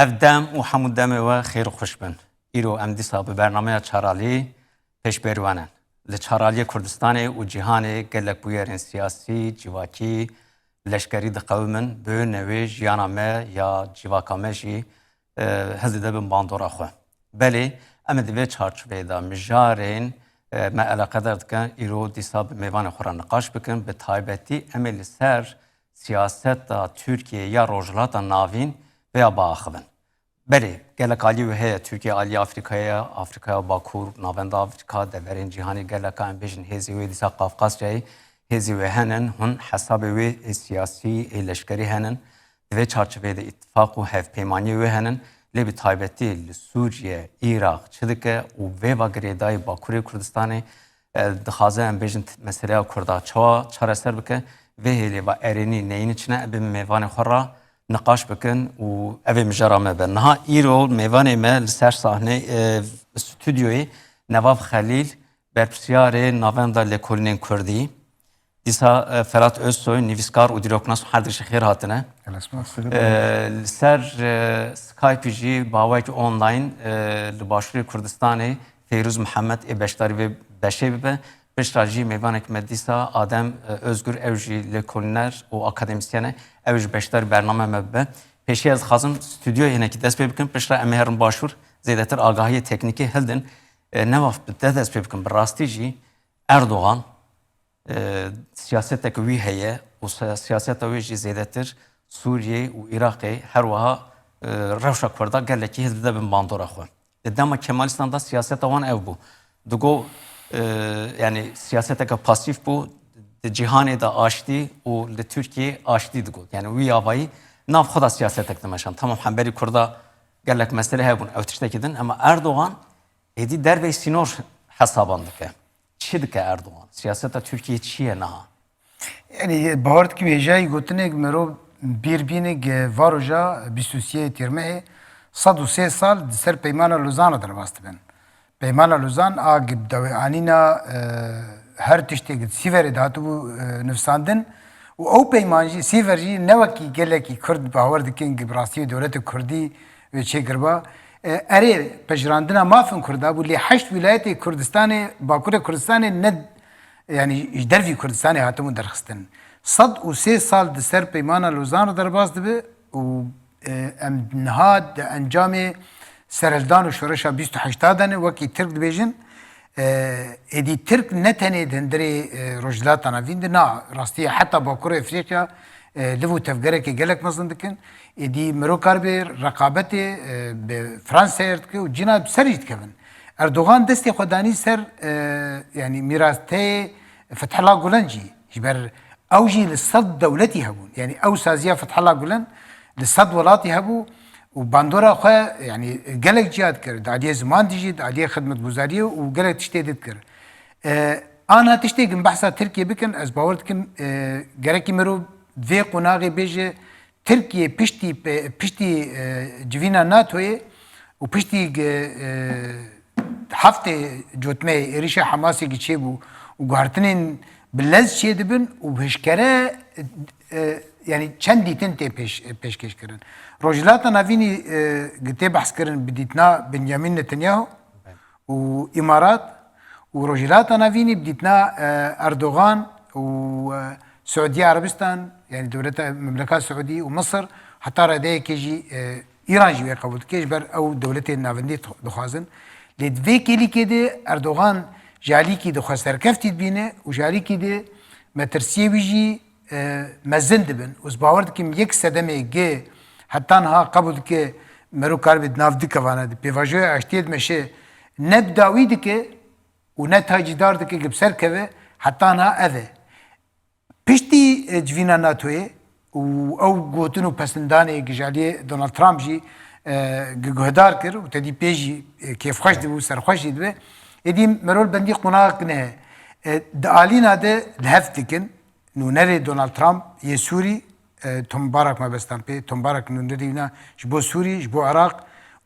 Evdem û hemû demê we xêr û xweş bin. Îro em dîsa bi bernameya çaralî pêşberwanin. Li çaraliyê Kurdistanê û cîhanê gelek bûyerên siyasî, civakî, leşkerî diqewimin bi newê jiyana me ya civaka me jî hez dibin bandora xwe. Belê em ê di vê çarçoveyê de mijarên me eleqedar dikin îro dîsa bi mêvanê xwe re niqaş bikin. Bi taybetî em ê li ser siyaseta Türkiye ya rojhilata navîn veya baaxivin. Belê gelek alî wê heye Türkiye alî Afrikaya, Afrikaya Bakur, navenda Afrika, deverên cîhanê geleka em bêjin hêzê wê dîsa Qafqasyayê hêzê wê henin, hûn hesabê wê siyasî ê leşkerî henin. Di vê çarçoveyê de îttifaq û hevpeymaniyê wê henin. Lê bi taybetî li Sûriye, Îraq çi dike û vê va girêdayî Bakurê Kurdistanê dixwaze em bêjin meseleya Kurda çawa çareser bike. Vê hêlê va erênî neyîn içine em bi mêvanê xwe re niqaş bikin û ev ê mijara me be. Niha îro mêvanê me li ser sahne stûdyoyê Nevav Xelîl berpirsyarê navenda lêkolînên Kurdî. Dîsa Ferhat Özsoy nivîskar û dîroknas her dişî xêr hatine. Li ser Skype jî bawekî online li Başûrê Kurdistanê Feyrûz Mihemed ê beşdarî vê beşê bibe. Pişta jî mêvanekî me dîsa Adem Özgür ew jî lêkolîner û akademisyen ew jî beşdarî bername me bibe. Pêşî ez dixwazim stûdyoyê hinekî dest pê bikin. Pişta em ê herin Başûr zêdetir agahiyê teknîkê hildin. Nevav te dest pê bikin. Bi rastî jî Erdogan siyasetek wî heye û siyaseta wê jî zêdetir Sûriye û Iraqê her wiha rewşa Kurda gelekî hêz dide bin bandora xwe. Di dema Kemalistanê da siyaseta wan ew bû. Digo yani siyaseteka pasîf bû, di cîhanê de aştî û li Tirkiye aştî digot. Yani wî avayî nav xwe da siyasetek dimeşan. Tamam hemberî Kurda gelek mesele hebûn ew tiştekî din ama Erdogan êdî dervey sînor hesaban dike. Çi dike Erdogan? Siyaseta Türkiye çi ye niha? Yani bawer dikî hêjayî gotinek mirov bîrbînek varoja 23 tîrmehê 103 sal di ser peymana Lozanê derbas dibin. Peymana Lozan a gibdewêanîna her tiştekî sîverê dihatibû nivîsandin û ew peyman jî sîver jî newekî gelekî Kurd bawer dikin bi rastiyê dewleta Kurdî çêkiriba. Erê pejirandina mafên Kurda bû lê heşt wîlayetê Kurdistanê, Bakurê Kurdistanê ne yani ji dervî Kurdistanê hatibûn derxistin. 103 sal di ser peymana Lozanê derbas dibe û em niha di encamê serhildan û şoreşa 28 danê wekî Tirk dibêjin. Êdî Tirk ne tenê di hundirê rojhilata navîn de na rastiye heta Bakurê Efrîqya liv û tevgerekê gelek mezin dikin. Êdî mirov karibê reqabetê bi Fransayê dike û cîna bi serî dikevin. Erdogan destê xwe danî ser yani mîrasteyê Fethullah Gulen jî ji ber ew jî li sed dewletî hebûn. Yani ew saziya Fethullah Gulen li sed welatî hebû û bandora xwe yani gelek cihad dikir. Di aliyê ziman dî jî, di aliyê xidmetguzariyê û gelek tiştê dikir. Ana tiştê behsa Tirkiye bikin ez bawer dikim gerekî mirov vê qonaxê bêje Tirkiye piştî civîna NATOyê û piştî heftê cotmeyê êrişa Hemasê çêbû û guhartinên bi lez çê dibin û hişkere yani çend dîtin tê pêşkêş kirin. Rojhilata navînî tê behs kirin bi dîtina Benyamin Netanyahu û İmarat û rojhilata navînî bi dîtina Erdogan û Suudiye Arabistan yani devleta Memleka Suudî û Mısır heta redeyekê jî İran jî wê qebûl dike ji ber ew dewletên navendî dixwazin. Lê di vê kêlîkê de Erdogan ji alîkî di xwe serkeftî dibîne û ji alîkî de metirsiyê wî jî mezin dibin. Ez bawer dikim yek sedemê gê heta niha qebûl dike mirov karibê di nav dikevane di pêvajoya aştiyê dimeşe ne bi dawî dike û ne tacîdar dike gi bi ser keve heta niha ev e. Piştî civîna NATOyê û ew gotin û pesindanê ji aliyê Donald Trump jî guhdar kir û tedî pê jî kêfxweş dibû serxweş jî dibe. Êdî mirov bendî qonaxek nehe. Di alîna de li hev dikin nûnerê Donald Trump yê Sûrî Tom Barak me bestan pê Tom Barak nûnerî wîna ji bo Sûrî ji bo Iraq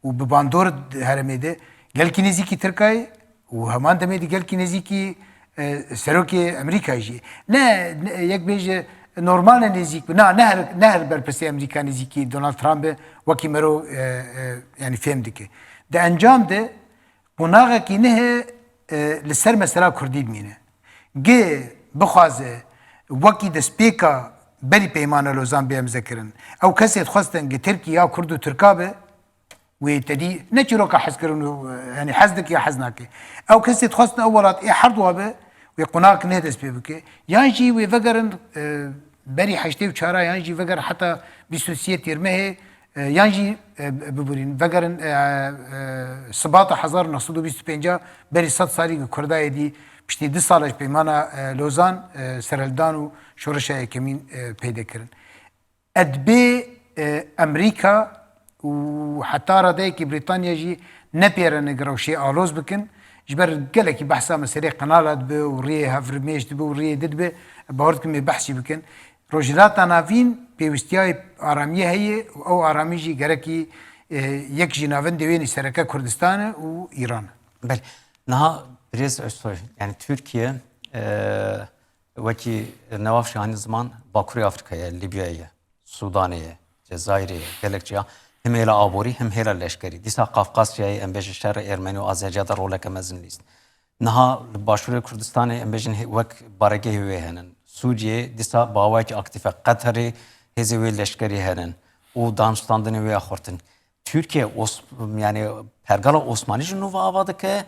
û bi bandor herêmê de gelkî nêzîkî Tirkayê û heman demê de gelkî nêzîkî serokê Emerîkayê jî. Ne yek bêje normal nêzik bu. Ne her berpirsê Amerîka nêzîkî Donald Trump'e wekî mero yani fêm dike. Di encam de qonaqekî nehe li ser mesela Kurdî bimîne. Gê bixwaze wekî destpêka berî peymana Lozan bê em zekirin. Ew kesê dixwestin gi Tirkiye ya Kurd û Tirka be wê tedî ne çîroka hezkirin û yani hez dike ya hez nake. Ew kesê dixwestin ew welat ê herdû be wê qonaq ne dest pê bike. Yan jî wê vegerin berî heştê û çara yan jî veger heta 23 têrmehê yan jî bibûrîn vegerin sibata 1925 berî 100 salî gi Kurdayê dî piştî 2 sal ji peymana Lozan serhildan û şoreşa yekemîn pêde kirin. Edbê Amerîka û heta radeyekî Brîtanya jî nepêrine girawşê aloz bikin ji ber gelekî behsa meselê qenala dibe û rêyê hevrimêj dibe û rêyê dibe bahor dikim ê behsî bikin. Rojhilata navîn pêwîstiya aramiyê heye û ew aramî jî gerekî yek jî navendê wê sereke Kurdistan e û İran. Bel, naha Brez Özsoy, yani Türkiye vekî nevaf aynı zaman Bakurê Afrika'ya, Libya'ya, Sudan'ya, Cezayir'e, gelekçeya hem hêla aborî hem hêla leşkerî. Dîsa Kafkasya'yı em bêjin şer Ermeni û Azerca da roleke mezin lîst. Niha li başûrê Kurdistanê em bêjin wek baregehê wê henin. Sûriye dîsa bawayekî aktif e. Qeterê hêzê wê leşkerî henin û danûstandinê wê xurtin. Türkiye yani pergala Osmanî ji nû ava dike.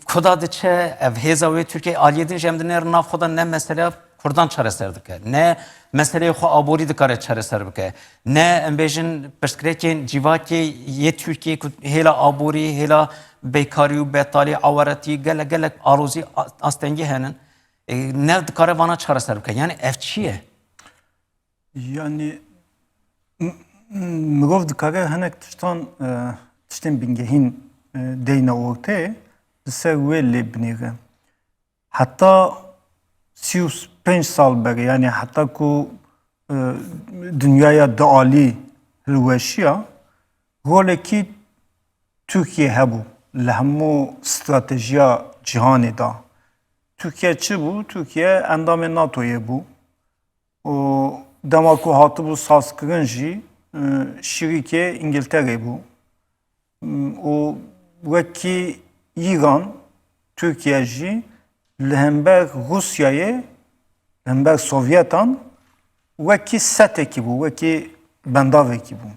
Kuda diçe ev hêza wê Türkiye aliyê din jem dinêr nav xwe de ne mesela Kurdan çareser dike. Ne meseleyê xwe aborî dikare çareser bike. Ne em bêjin pirsgirêkên civakê yê Türkiye ku hêla aborî, hêla bêkarî û betalî, aweretî gelek arozî astengî henin. Ne dikare vana çareser bike. Yani ev çi ye? Yani mirov dikare hinek tiştên bingehîn deyne ortaya li ser wê lê binêre. Heta 35 sal beri yani heta ku dünyaya dialî hilweşiya rolekî Türkiye hebû li hemû stratejiya cîhanê da. Türkiye çi bû? Türkiye endamê NATO'yê bû. û dema ku hatibû sazkirin jî şîrîkê İngilterê bû. û wekî İran, Türkiye jî li hember Rusyayê, li hember Sovyetan wekî setekî bû, wekî bendavekî bû.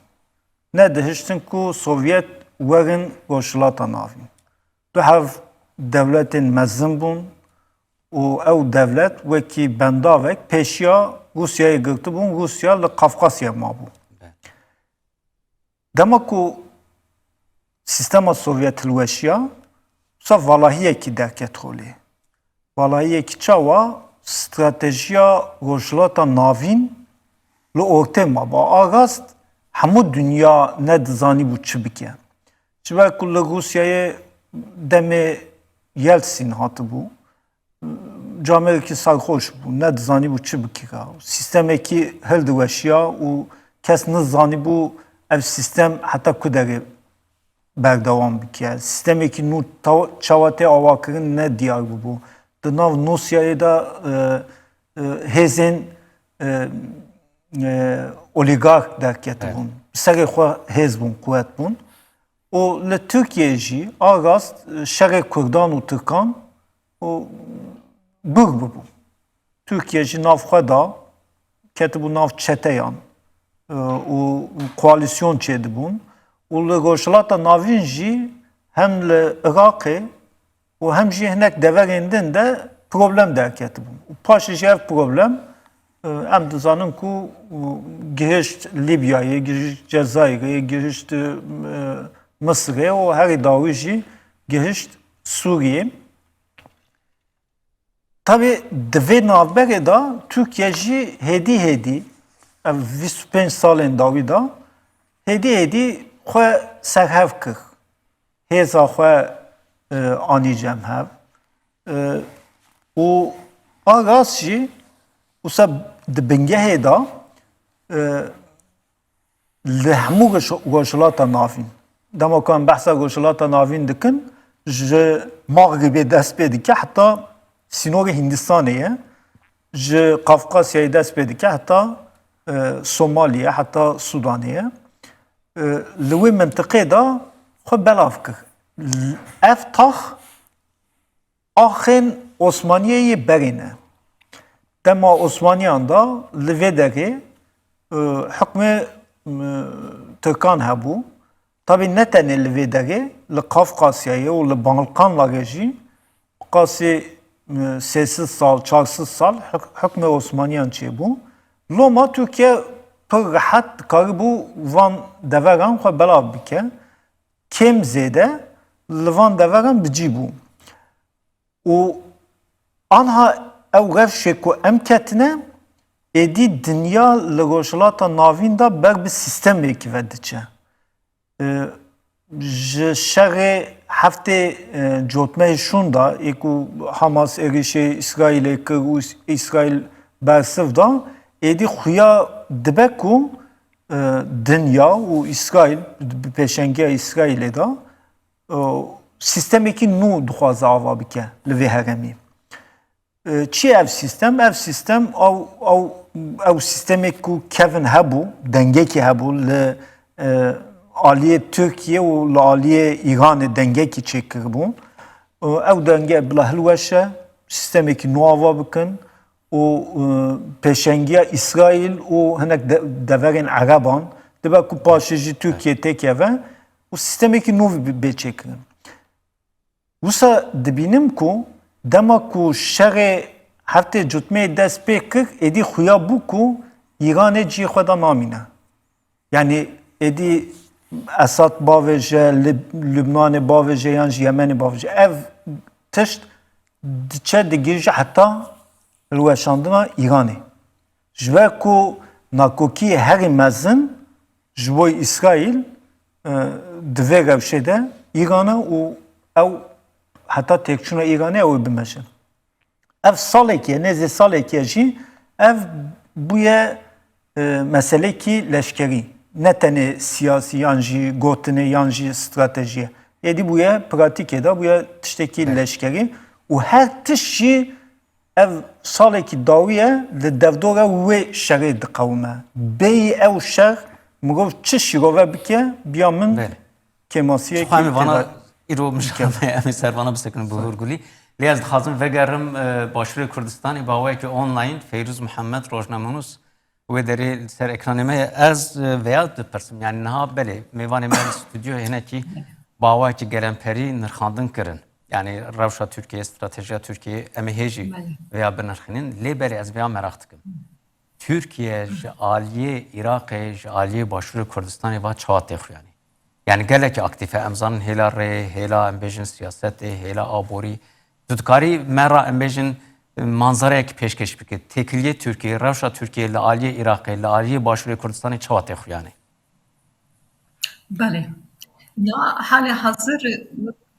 Ne dihiştin ku Sovyet werin rojhilata navî. Du hev devletên mezin bûn û ew devlet wekî bendavek pêşiya Rusyayê girtibûn, Rusya li Kafkasyayê mabû. Dema ku sistema Sovyet hilweşiya sa valahiyekî derket rolê. Valahiyekî çawa stratejiya rojhilata navîn li ortê maba. Arast hemû dünya ne dizanî bû çi bike. Ji ber ku li Rusyayê demê Yeltsin hatibû, camerekî serxweş bû, ne dizanî bû çi bike. Sistemekî hildiweşiya û kes nizanîbû ev sistem heta ku derê berdewam bike. Sistemekî nû çawa tê avakirin ne diyar bû. Di nav Nûsyayê de hêzên oligark derketibûn. Serê xwe hêz bûn, quwet bûn. û li Tirkiyeyê jî a rast şerê Kurdan û Tirkan bir bû. Tirkiye jî nav xwe da ketibû nav çeteyan û koalîsyon çêdibûn. û li rojhilata navîn jî hem li Iraqê û hem jî hinek deverên din de problem derketibûn. û paşê ji ev problem em dizanin ku gihişt Libyayê, gihişt Cezayirê, gihişt Mısırê û herî dawî jî gihişt Sûriyê. Tabii di vê navberê da Türkiye jî hêdî ev 25 salên dawî da hêdî xwe serhev kir. Hêza xwe anî cemhev. û a rast jî wisa di bingehê da li hemû rojhilata navîn. Dema ku em behsa rojhilata navîn dikin ji Magribê dest pê dike heta sînorê Hindistanê ye. ji Kafkasya'yı dest pê dike heta Somaliye heta Sudanê. Li wê mintiqê da xwe belav kir. Ev tax axên Osmaniyeyê berê ne. Dema Osmaniyan da li vê derê hikmê Tirkan hebû. Tabii ne tenê li vê derê, li Kafkasyayê û li Balkanlarê jî qasî 300 sal, 400 sal hikmê Osmaniyan çêbû. Loma Türkiye pir rehet dikarîbû van deveran xwe belav bike. Kêm zêde li van deveran bicîbû. û anha ew rewşê ku em ketine êdî dinya li rojhilata navîn da ber bi sîstemekî ve diçe. Ji şerê heftê cotmeyê şûn da ku Hamas êrişê İsraîlê kir û İsraîl bersiv da êdî xuya dibe ku dinya û İsraîl bi pêşengiya İsraîlê da sîstemekî nû dixwaze ava bike li vê herêmê. Çi ev sîstem? Ev sîstem ew sîstemê ku kevin hebû, dengekî hebû li aliyê Türkiye û li aliyê Îranê dengekî çêkiribû. Ew denge bila hilweşe, sîstemekî nû ava bikin û pêşengiya İsraîl û hinek deverên Ereban dibe ku paşê jî Türkiye têkeve û sîstemekî nû bê çêkirin. Wisa dibînim ku dema ku şerê heftê cotmeyê dest pê kir êdî xuya bû ku Îranê ciyê xwe da namîne. Yani êdî Esad bavê je, Lübnanê bavê je yan jî Yemenê bavê je. Ev tişt diçe digihîje heta hilweşandina Îranê. Ji ber ku nakokiyê herî mezin ji bo İsraîl di vê rewşê de Îranê û ew heta têkçûna Îranê ew bimejin. Ev salekî ye, nêzê salekî ye jî ev bûye meselekî leşkerî. Ne tenê siyasî yan jî gotinê yan jî stratejiye. Êdî bûye pratikê da bûye tiştekî leşkerî û her tişt jî ev salekî dawî ye li devdora wê şerê diqewime. Bêyî ew şer mirov çi şîrove bike biya min kêmasiyekî Xwemê vana îro mişkame em ê servana bisekin bi hûrgulî. Lê ez dixwazim vegerim Başûrê Kurdistanê bawayekî online Feyrûz Mihemed rojnamenûs wê derê li ser ekranê me ye. Ez veya dipirsim yani niha belê mêvanê me li stûdyo hinekî bawayekî gelemperî nirxandin kirin. Yani rewşa Türkiye, stratejiya Türkiye em ê hêjî veya binirxînin. Lê belê ez veya merak dikim. Türkiye ji aliyê Iraqê ji aliyê Başûrê Kurdistanê va çawa tê xuyanî. Yani gelekî aktif e em zanin hêla rê, hêla em bêjin siyasetê, hêla aborî. Tu dikarî me ra em bêjin manzarayekî pêşkêş bike. Têkiliyê Türkiye, rewşa Türkiye li aliyê Iraqê, li aliyê Başûrê Kurdistanê çawa tê xuyanî? Belê. Ya halê hazır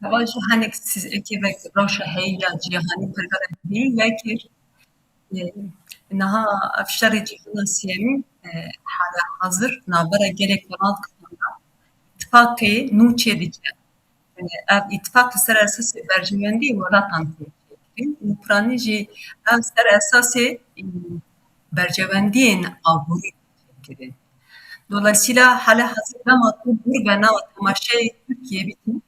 heva jî hinek sîzekevek rewşa heya cîhanî pirgera yekir. Niha ev şerê cîhana siyemî halê hazır navbera gelek Donald Trump'a ittifakê nû çê dike. Ev ittifak li ser esasê berjewendî welatan tê çêkirin û piranî jî ev ser esasê bercewendiyên aborî çêkirin. Dolayısıyla hala hazır dema ku bûr ve nava temaşayê Türkiye bitin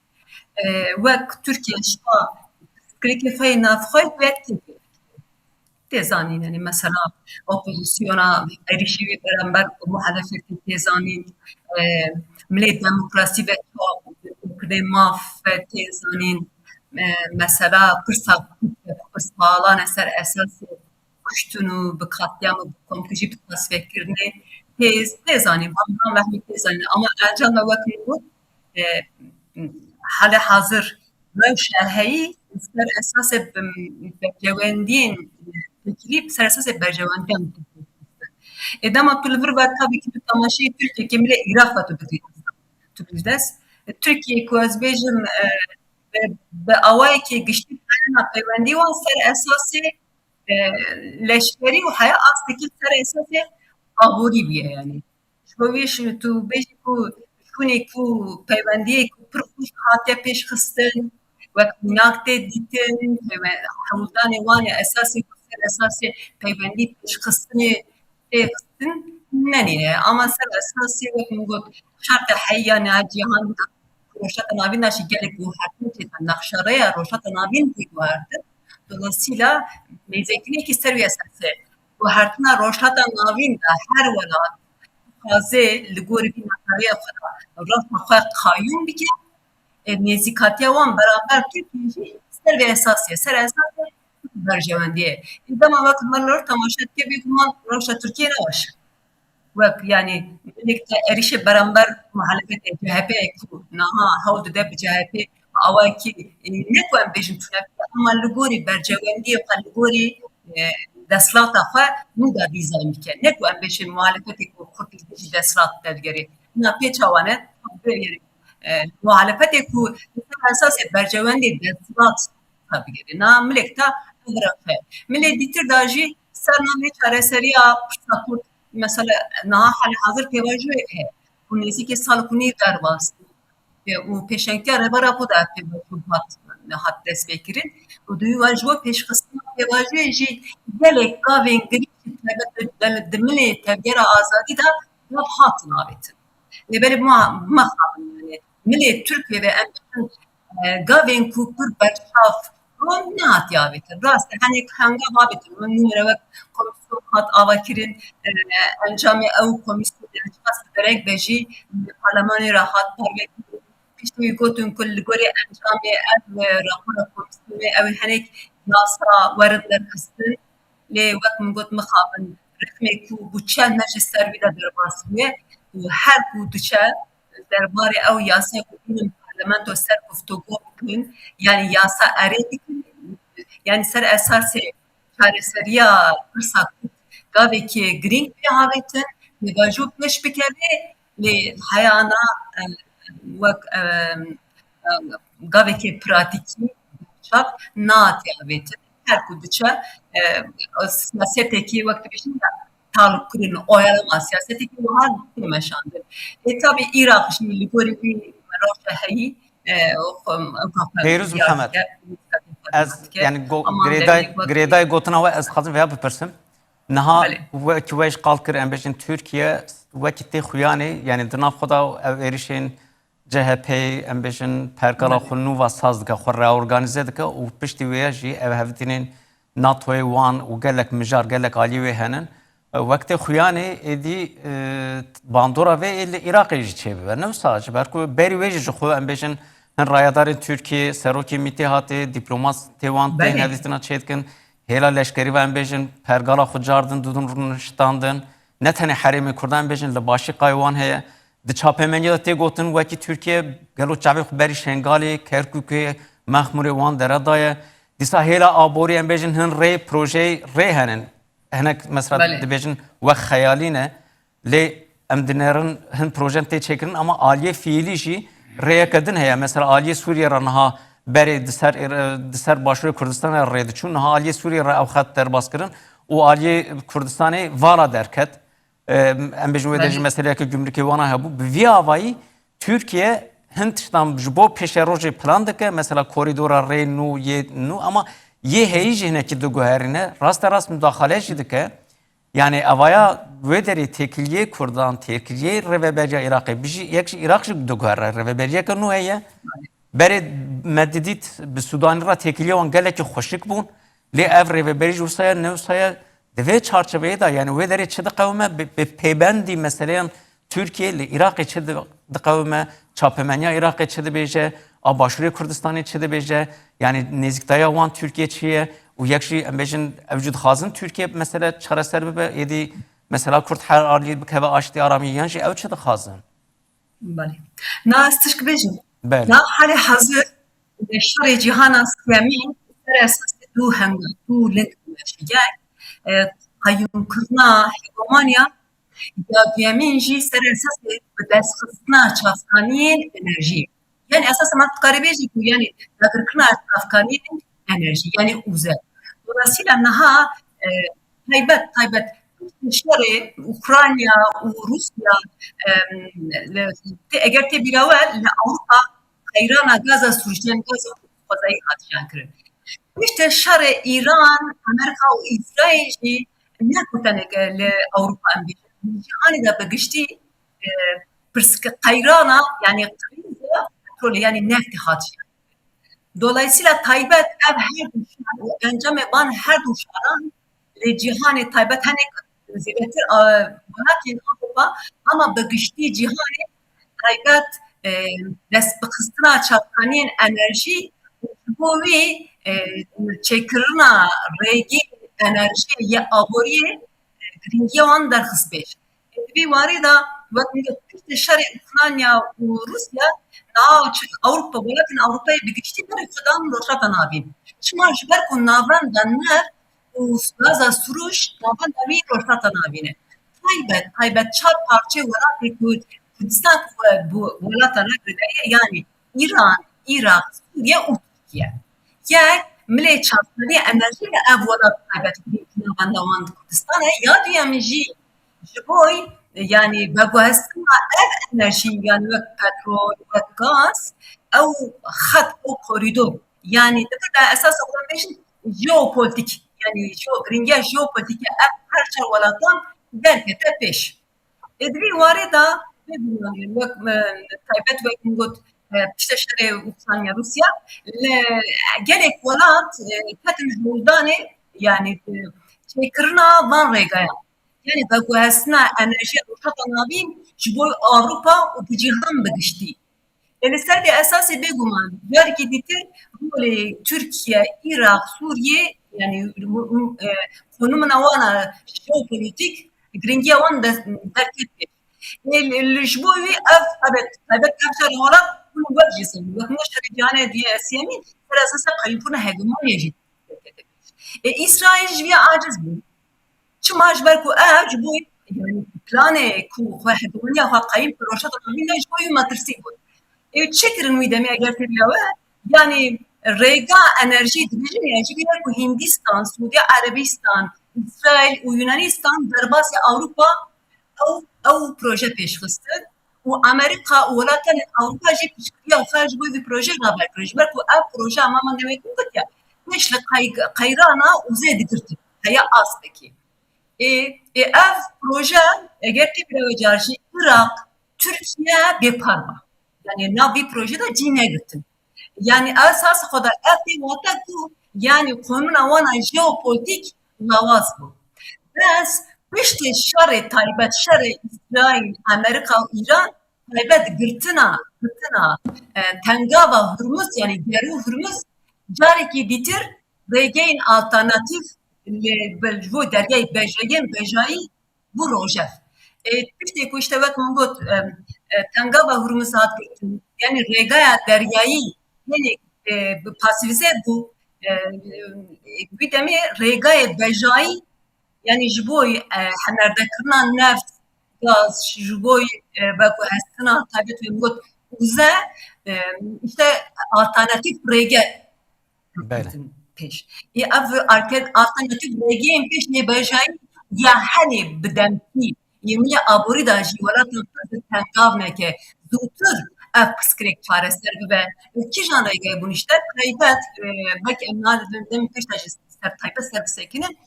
wek Türkiye şiva fikreke fey navxwe wek têzanîn yani mesela opozisyona êrişî wê berember muhalefetê têzanîn milê demokrasî ve kirdê maf ve têzanîn mesela pirsalan eser esasê kuştin û bi katliam û komku jî bi tasfirkirinê têzanîn van vehmî têzanîn ama encama wek got hale hazır rewşa heyî ser esasê bercewendiyên vekilî ser esasê bercewendiyan dema tu li vir ve tabii ki tu temaşayê Türkiye milê Iraq ve tu bidest Türkiye ku ez bêjim bi awayekî giştî heyana peywendî wan ser esasê leşkerî û heya astekî ser esasê aborî bûye yani. Ji tu bêjî ku şûnê ku peywendiyê ku pir xweş hatiye pêşxistin wek mînak tê dîtin hewildanê wan ê esasê ku ser esası peyvendi peşkısını kısın nenine ama ser esası ve got şartı hayyana cihan roşata navin naşi gerek bu hakkın çeten nakşaraya roşata navin ki vardı. Dolayısıyla mezekine ki ser esası bu hartına roşata navin da her velat taze ligori bir nakşaraya kadar rafma kayyum bir نزیکاتی وان برابر Türkiye ser ve esasiye ser esasiye berjevendiye. İdama vakit mallar tamaşat ki bir kuman Rusya Türkiye ne var? Vak yani birlikte erişe beraber muhalefet CHP ku naha havdu da CHP avay ki ne kuan bejin tuna ama ligori berjevendiye ligori deslata fa nuda dizayn ki ne kuan bejin muhalefet ku kurtuluş deslat devgeri. Na peçavane bir muhalefet ku esas berjevendi deslat tabii ki. Na milekta agrafı. Millet ditir daji sername çareseriya pıştakurt mesela na hali hazır tevaccüh he. Bu nesi sal kuni derbas. Ve o peşenkte arabara bu da hat desbekirin. O duyu vajvo peş kısmı tevaccüh ji gelek gavin gri demine tevgera azadi da hatın abetin. Ne böyle mahkam yani. Millet Türkiye ve en gavin kupur berşaf ron ne hat yabetin. Rast hani hanga babetin. Numara komisyon hat avakirin encami ev komisyon ençkas berek beji parlamenı rahat parvetin. İşte gotun kul gori encami ev rapor komisyonu ev hanek yasa varınlar kıstın. Le vak got mukhabın rıkme ku buçan meclisler bile derbasıya her ku duça derbari ev yasa kutunun parlamento ser guftugô bikin yani yasa eredik yani ser esası çareseriya fırsat gaveki green bir havetin ve vajub peş bikeri le hayana vak gaveki pratiki çap naat havetin her kuduça siyaseteki vakti peşinde taluk kurunu oyalama siyaseteki var meşandı. Tabi Irak şimdi ligori bir roşaheyi Peyruz Muhammed از yani greday gotuna ve az hazır veya bipirsim. Naha ve kiveş kalkır embejin Türkiye ve kitle xuyani yani dınav xoda ev erişin CHP embejin perkala xunu ve sazdika xorra organize dika u pişti ve ji ev hevtinin NATO'ya wan u gelek mijar gelek ali ve henin وقتی خویانی ایدی باندورا و ایل عراقی چه بیه نه sadece برکو بری ویژه خو ام بیشن هن رایدار ترکیه سروکی میتهاتی دیپلمات تیوان تی نویسنا چیدکن هلا لشکری و ام بیشن پرگالا خود جاردن دودن رونشتاندن نه تنه حریم کردن بیشن لباشی قایوان هی دچاپمنی تی گوتن وکی ترکیه گلو چاوی خو بری شنگالی کرکوکی مخموری وان درادای دیسا هلا آبوری ام بیشن هن ری پروژه ری هنن هناك مثلا دبيجن وخيالينا لي ام دينرن هن بروجن تي تشكرن اما عاليه فيلي شي ريكدن هي مثلا عاليه سوريا رنها بري دسر باشور كردستان ريد چون ها عاليه سوريا را اوخات در باسكرن و عاليه كردستان وارا دركت ام بيجن ودج مثلا كي گمركي وانا هبو بياواي تركيا هندشتان جبو بيشروجي بلان دك مثلا كوريدورا رينو نو اما ये है ही जिन्हें कि दुगुहरने रास्त müdahale edildi yani avaya vederi tekliye kurdan tekliye reveberya Irak'ı bir şey Irak'ı duguhar reveberya kanu heye beri meddit bir Sudan'ra tekliye on gele ki hoşik bun le ev reveberya usaya ne usaya deve çerçeveye da yani vederi çede kavme peybendi mesela Türkiye ile Irak çede kavme çapemenya Irak çede beje Başuri Kürdistan'ı çede beje yani neziktaya olan Türkiye çiye o yakşı embejin evcud hazın Türkiye mesela çareser be yedi mesela Kürt her arli bir keve açtı aramiyan şey ev çede hazın. Bale. Nas tışk bejin. Bale. Na hali hazır şerri cihana siyamin esas du hanga du link meşiyay kayyum kırna hegemanya ya diyamin ji ser esas bedesxısna çafkaniyen enerji. Yani esas matkaribeci bu yani dakırkına afganiyetin enerji yani uze. Dolayısıyla naha taybet şere Ukrayna Rusya eğer te biravel Avrupa hayrana Gaza Suriye'nin Gaza fazayı atışan kırın. İşte şer İran, Amerika و İsrail jî nekutene li Avrupa em bêjin. Cihanê de bi giştî pirsgirêk qeyrana yani krîza petrolê yani neftê hatiye. Dolayısıyla taybet ev her du şer û encamê van her du şeran li cihanê taybet hinek zêdetir welatên Avrupa ama bi giştî cihanê taybet dest bi xistina çavkaniyên enerjî ji bo wê çêkirina rêgê enerjiyê yê aboriyê giringiya wan derxist pêş. Di vê warê da piştî şerê Ukrayna û Rusya Avrupa welatên Avrupayê bi giştî berê xwedan rojhata navîn. Çima ji ber ku navenda neft û gaza sûrûş navenda wî rojhata navîn e. Taybet çar parçe welatê ku Kurdistan bu welata negirîdaye yani İran, Irak, Suriye û Tirkiye. Yek milê çavkanî enerjî li ev welat taybet navenda wan di Kurdistanê ya duyemîn jî ji bo yani veguhestina ev enerjî yani wek petrol, wek gaz ew xet û korîdor yani dikir de esasa xwe bêjin jeopolitik yani giringiya jeopolitîk ev her çar welatan derkete pêş. Di vê warê da wek taybet wek min got pişta şerê Ukrayna Rusya li gelek welat ketin ji roldanê yani çêkirina van rêgaya yani veguhestina enerjiya rojhata navîn ji bo Avrupa û bi cîhan bi giştî. Li ser vê esasê bêguman carekî dîtir rolê Tirkiye, Irak, Suriye yani konumuna wan a jeopolitîk giringiya wan derket pêş. Ji bo wê ev taybet ev şer welat hûn wek jî sezîn. Wek me şerê cihanê diye SMî ser esasa qeyîmbûna hegemonyê jî derkete pêş. İsrail ji vê aciz bû. Çima ji ber ku ev ji bo yani planê ku xwe hegemoniya xwe qeyîm kir rojhata navîn de ji bo wî metirsî bû. Çi kirin wî demê eger têbiya we yani rêga enerjî dibêjin ya ji ber ku Hindistan, Suudi Erebistan, İsrail û Yunanistan derbasî Avrupa ew proje pêşxistin û Amerîka û welatên Avrupa jî piştgiriya xwe ji bo vî proje raberkirin ji ber ku ev proje ama min demê gotiye pêş li qeyrana û zê digirtin heya astekî. Ev proje eger têbîra we car jî Irak, Tirkiye bêparma. Yani nav vî proje de cî negirtin. Yani esas xwe da ev tê wate ku yani konumuna wan a jeopolitîk lawaz bû. Bes piştî şerê taybet şerê İsrail, Amerîka û İran taybet girtina tengava Hurmuz yani gerû Hurmuz carekî dîtir rêgeyên alternatîv li ji bo deryayê bejreyên bejayî bû rojev. Piştî ku işte wek min got tengava Hurmuz hat girtin yani rêgaya deryayî yani pasîvize bû wî demê rêgayê bejayî yani ji bo hemerdekirina neft, gaz, ji bo veguhestina taybet wê min got ûze işte alternatîv rêge pêş. Ev alternatîv rêgeyên pêş lê bejayî ya henê bi demkî yê milê aborî da jî welatan Kurd tengav neke zûtir ev pirsgirêk çareser bibe. Kîjan rêgeyê bûn işte taybet belkî em demê pêş de jî ser taybet ser bisekinin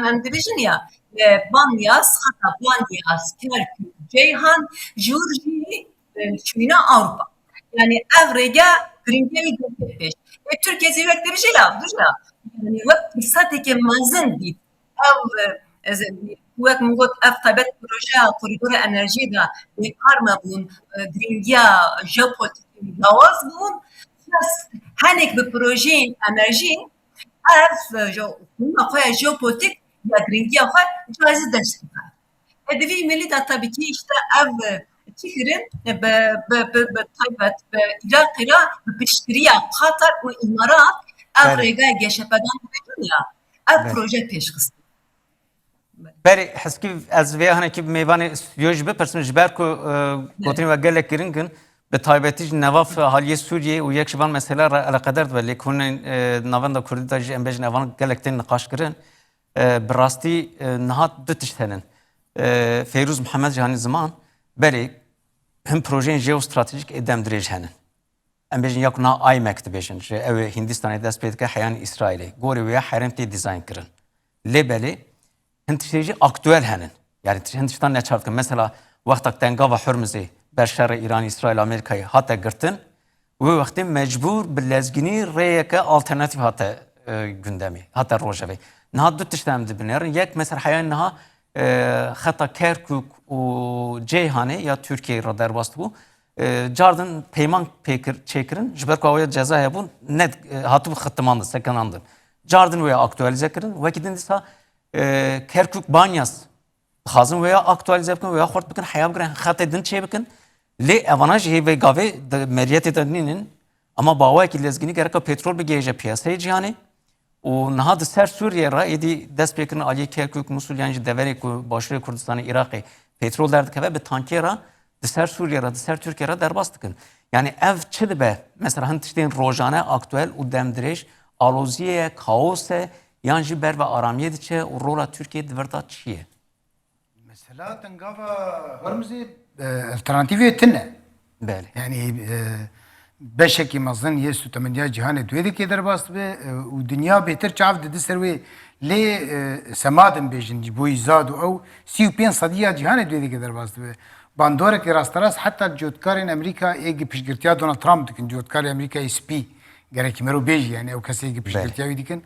em dibêjin ya Banyas, heta Banyas, Kerkûk, Ceyhan ji wir jî çûyîna Avrupa. Yani ev rêge giringiya wî derket pêş. Türkiye zêwek dibêje la yani wek fîrsatekê mezin dît ev wek min got ev taybet projeya korîdora enerjiyê de bêkar mebûn giringiya jeopolitîkê lawaz bûn hinek bi projeyên enerjî ev konuma xwe ya jeopolitîk ya giringiya xwe cazî dest bikare. Di vî milî de tabii ki işte ev çi kirin bi taybet bi Iraqê re bi piştgiriya Qatar û İmarat ev rêgaya geşepedan dibêjin ya ev proje pêşxistin. Berê heskî ez vê hinekî mêvanê stûdyo jî bipirsim ji ber ku gotinê we gelek giring in bi taybetî ji nevav haliyê Sûriyê û yek ji van mesela eleqeder dibe lê hûn navenda Kurdî de jî em bêjin evan gelek tên niqaş kirin bi rastî niha du tişt henin. Feyrûz Mihemed Cîhanî Ziman berê him projeyên jeostratejîk ê dem dirêj henin. ام بیشن یک نه آی مکتب بیشن که او هندستانی دست پید که حیان اسرائیلی گوری ویا حرم تی دیزاین کرن لبلی هندستانی اکتوال هنن yani Hindistan ne çarptı mesela vakti Tengava Hürmüz'ü berşer İran, İsrail, Amerika'yı hatta gırtın ve vakti mecbur bilezgini reyeke alternatif hatta gündemi hatta rojavi. Naha dut işlemdi binerin. Yek mesela hayan naha hatta Kerkük o Ceyhane ya Türkiye radar bastı bu. Cardın peyman çekirin. Jiber kavaya ceza yapın. Net hatı bu xıttımandı, sekanandı. Cardın veya aktualize kirin. Vakitinde ise Kerkük Banyas خازن ویا اکتوالیزه بکن ویا خورد بکن حیاب کرن خاطر دن چه بکن لی اواناج هی و گاوه مریت دنینن اما باوای کی لزگینی گرکا petrol بگیجه پیاسه جهانی و نهاد سر سوریه را ایدی دست بکن علی کرکوک مسئول یعنی دوری کو باشور کردستان عراقی petrol درد که به تانکی را سر سوریه را سر ترکیه را درباست کن yani ev çi be mesela hentişten rojane aktüel u demdireş aloziyeye kaose yani jiber ve aramiye diçe rola Türkiye diverda çiye Mesela Tengava Hürmüz'ü alternatifi tine. Bəli. Yani beşeki mazın yesu temenniya cihanı duydu ki derbast ve o dünya beter çav dedi serve le semaden bejin bu izadu o 35 sadiya cihanı duydu ki derbast ve bandora ki rastaras hatta cotkarın Amerika egi pişgirtiya Donald Trump dikin cotkarı Amerika SP gerek mero beji yani o kası egi pişgirtiya dikin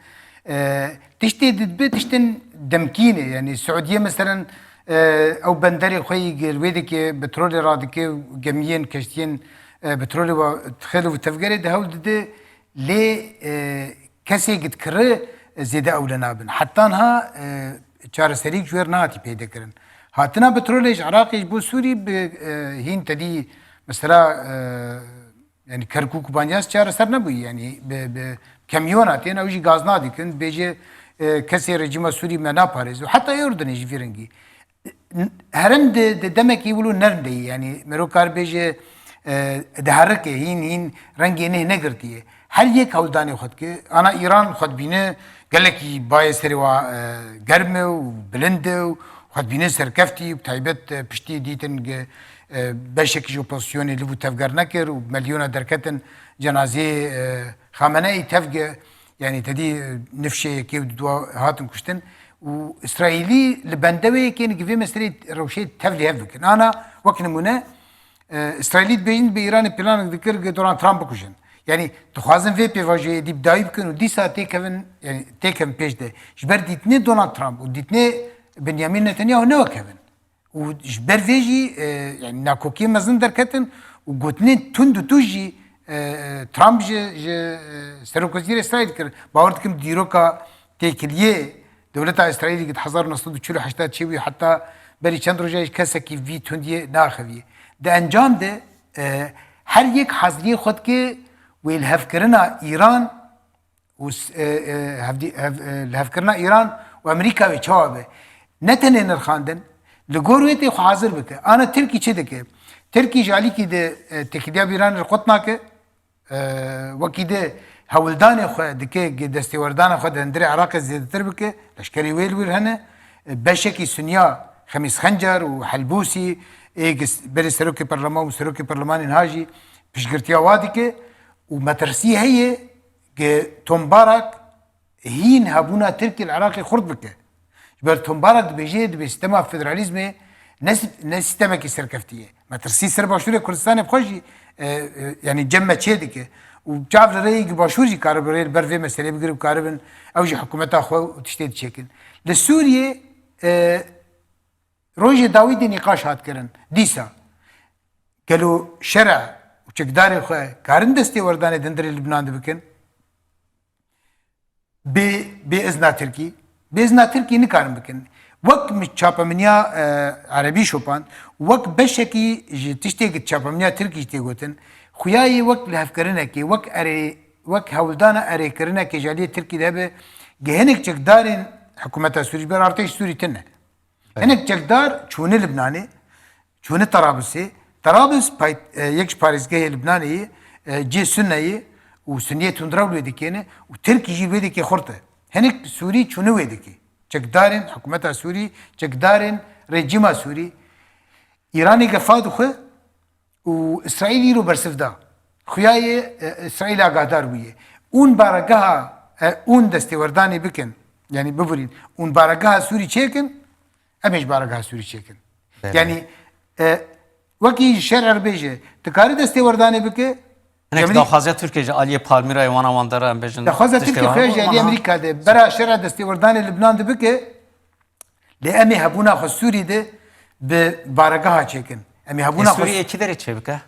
tişte dedi tişten demkine yani Suudiye mesela او بندری خویی گرویدی که بترول رادی که گمیین کشتین بترول و تخیل و تفکری ده هول ده لی کسی گت کره زیاده اولنا بن حتی ها چهار سریک جویر نهاتی پیدا کرن هاتنا بترولش عراقیش بو سوری به هین تدی مثلا yani Kerkük Banyas çare ser ne bu yani be kamyonat yani o gaz nadikin beje kesi rejima Suri me naparız hatta Ürdün'e jivirengi herem de demek ki bunu nerede yani merokar beje deharak hin rengi ne girdiye her yek havdani xod ki ana İran xod bine geleki bayeseri ve germe ve bilinde xod bine serkefti و taybet pişti ditin beşek jo pozisyonu li bu tevger nekir و milyona derketin cenaze Khamenei tevge yani tedi nefşe ki hatun kuştin و إسرائيلي لبندوي كان كيف مثلا روشة تفلي هفكن أنا وقت نمونه إسرائيلي بين بإيران بلان ذكر دوران ترامب كوشن يعني تخازن في بيواجه دي بداية بكن ودي ساعة تكفن يعني تكفن بيش ده جبر ديتني دونالد ترامب وديتني بنيامين نتنياهو نوا كفن وجبر فيجي يعني ناكوكي مزن دركتن وقوتني تندو توجي ترامب جي سروك وزير إسرائيل كر باورتكم ديروكا تكليه دولت اسرائیلی که 1948 چیوی حتی بری چند روزش کسی که وی تندیه ناخویه ده انجام ده هر یک حاضری خود که ویل هفکرنا ایران و هفکرنا ایران و امریکا و چوابه نتنه نرخاندن لگورویتی خو حاضر بکه آنا ترکی چه دکه ترکی جالی که ده تکیدیا ایران رقطنا که وکی ده هولدان خو دکه دستوردان خو دندری عراق زیادتر بکه لشکری ویل ویر هنه بشکی سنیا خمیس خنجر و حلبوسی ایگس بری سروک پرلمان و سروک پرلمان هاجی پیشگرتیا وادی که و مترسی هیه که تنبارک هین هبونا ترکی العراقی خورد بکه جبر تنبارک بجید به سیستم فدرالیزم نه سیستم کی سرکفتیه مترسی سر باشور کردستان بخوشی yani cemme çeydi ki وجاب رأيك باشوري كاربريل برفي مسألة بقرب كاربن أوجي حكومة أخوة وتشتيت شكل لسوريا روجي داويد نقاش هات كرن ديسا قالوا شرع وشكداري أخوة كارن دستي ورداني دندري لبنان دبكن بإذن تركي بإذن تركي نكارن بكن وقت متشابه منيا عربي شوبان وقت بشكي تشتيت تشابه منيا تركي تيجوتن خویای وقت لهفکرنه کی وقت هولدانا اری کرنه کی جالی ترکی ده به گهنک چقدارین حکومت سوری بر ارتش سوری تنه هنک چقدار چونه لبنانی چونه طرابلس یک پاریزگاه لبنانی جی سنایی و سنیه تندراو لیدکینه و ترکی جی لیدکی خورده هنک سوری چونه لیدکی چقدارین حکومت سوری چقدارین رژیم سوری ایرانی گفاد خو و اسرائیلی رو برسفدا خویای اسرائیل آگادار بویه اون بارگاه اون دستوردانی بکن یعنی ببرین اون بارگاه سوری چیکن امیش بارگاه سوری چیکن یعنی وکی شرع بیجه تکاری دستوردانی بکه هنک داخوازه ترکیه علی پالمیرا ایوانا وانداره ام بجن داخوازه ترکیه خیلی علی امریکا ده برای شرع دستوردانی لبنان ده بکه لأمي هبونا خو سوري ده ببارقها چيكن أمي هبونا خو سوريا كي دري چه بك